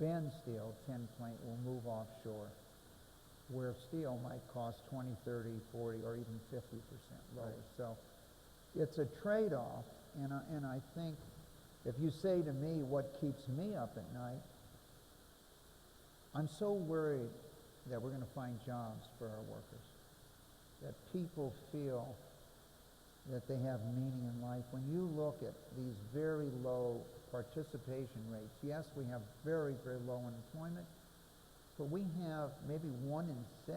Speaker 5: bend steel, tin plate, will move offshore, where steel might cost 20, 30, 40, or even 50% lower. Right. So it's a trade-off, and I think if you say to me what keeps me up at night, I'm so worried that we're going to find jobs for our workers, that people feel that they have meaning in life. When you look at these very low participation rates, yes, we have very, very low unemployment, but we have maybe 1 in 6,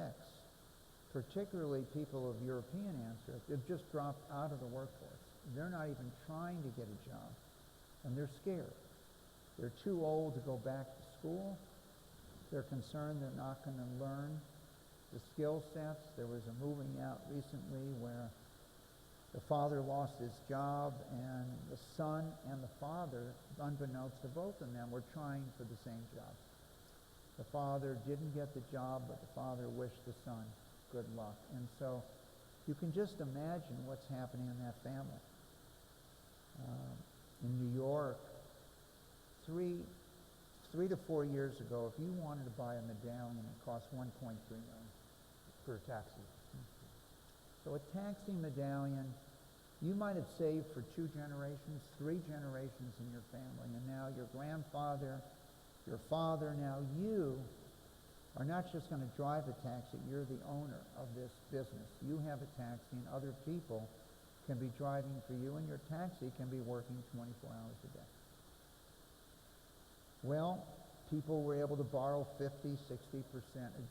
Speaker 5: particularly people of European ancestry, they've just dropped out of the workforce. They're not even trying to get a job, and they're scared. They're too old to go back to school. They're concerned they're not going to learn the skill sets. There was a moving out recently where the father lost his job, and the son and the father, unbeknownst to both of them, were trying for the same job. The father didn't get the job, but the father wished the son good luck. And so you can just imagine what's happening in that family. In New York, 3 to 4 years ago, if you wanted to buy a medallion, it cost $1.3 million
Speaker 16: for a taxi.
Speaker 5: So a taxi medallion, you might have saved for 2 generations, 3 generations in your family, and now your grandfather, your father, now you are not just going to drive a taxi, you're the owner of this business. You have a taxi, and other people can be driving for you, and your taxi can be working 24 hours a day. Well, people were able to borrow 50, 60%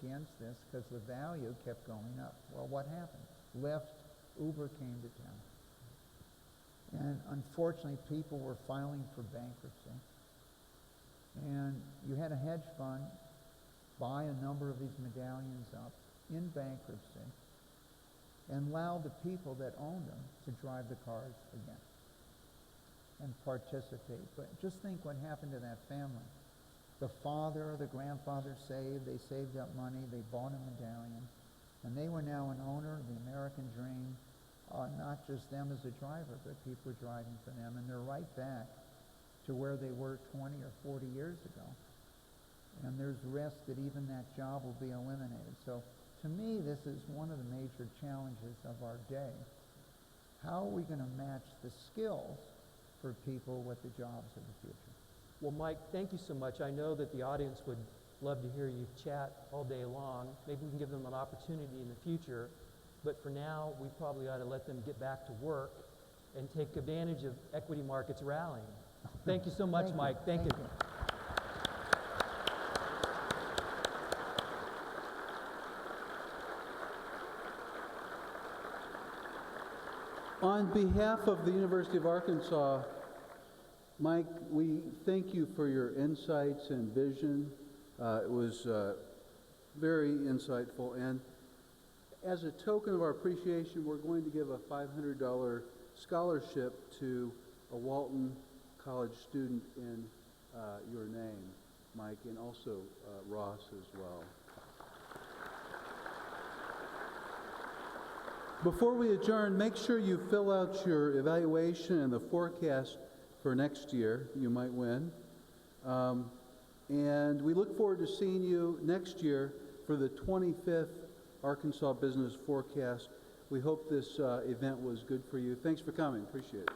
Speaker 5: against this because the value kept going up. Well, what happened? Lyft, Uber came to town. And unfortunately, people were filing for bankruptcy. And you had a hedge fund buy a number of these medallions up in bankruptcy and allow the people that owned them to drive the cars again and participate. But just think what happened to that family. The father or the grandfather saved, they saved up money, they bought a medallion, and they were now an owner of the American dream, not just them as a driver, but people were driving for them, and they're right back to where they were 20 or 40 years ago. And there's risk that even that job will be eliminated. So to me, this is one of the major challenges of our day. How are we going to match the skills for people with the jobs of the future?
Speaker 16: Well, Mike, thank you so much. I know that the audience would love to hear you chat all day long. Maybe we can give them an opportunity in the future. But for now, we probably ought to let them get back to work and take advantage of equity markets rallying. Thank you so much, Mike. Thank you.
Speaker 2: On behalf of the University of Arkansas, Mike, we thank you for your insights and vision. It was very insightful. And as a token of our appreciation, we're going to give a $500 scholarship to a Walton College student in your name, Mike, and also Ross as well. Before we adjourn, make sure you fill out your evaluation and the forecast for next year. You might win. And we look forward to seeing you next year for the 25th Arkansas Business Forecast. We hope this event was good for you. Thanks for coming. Appreciate it.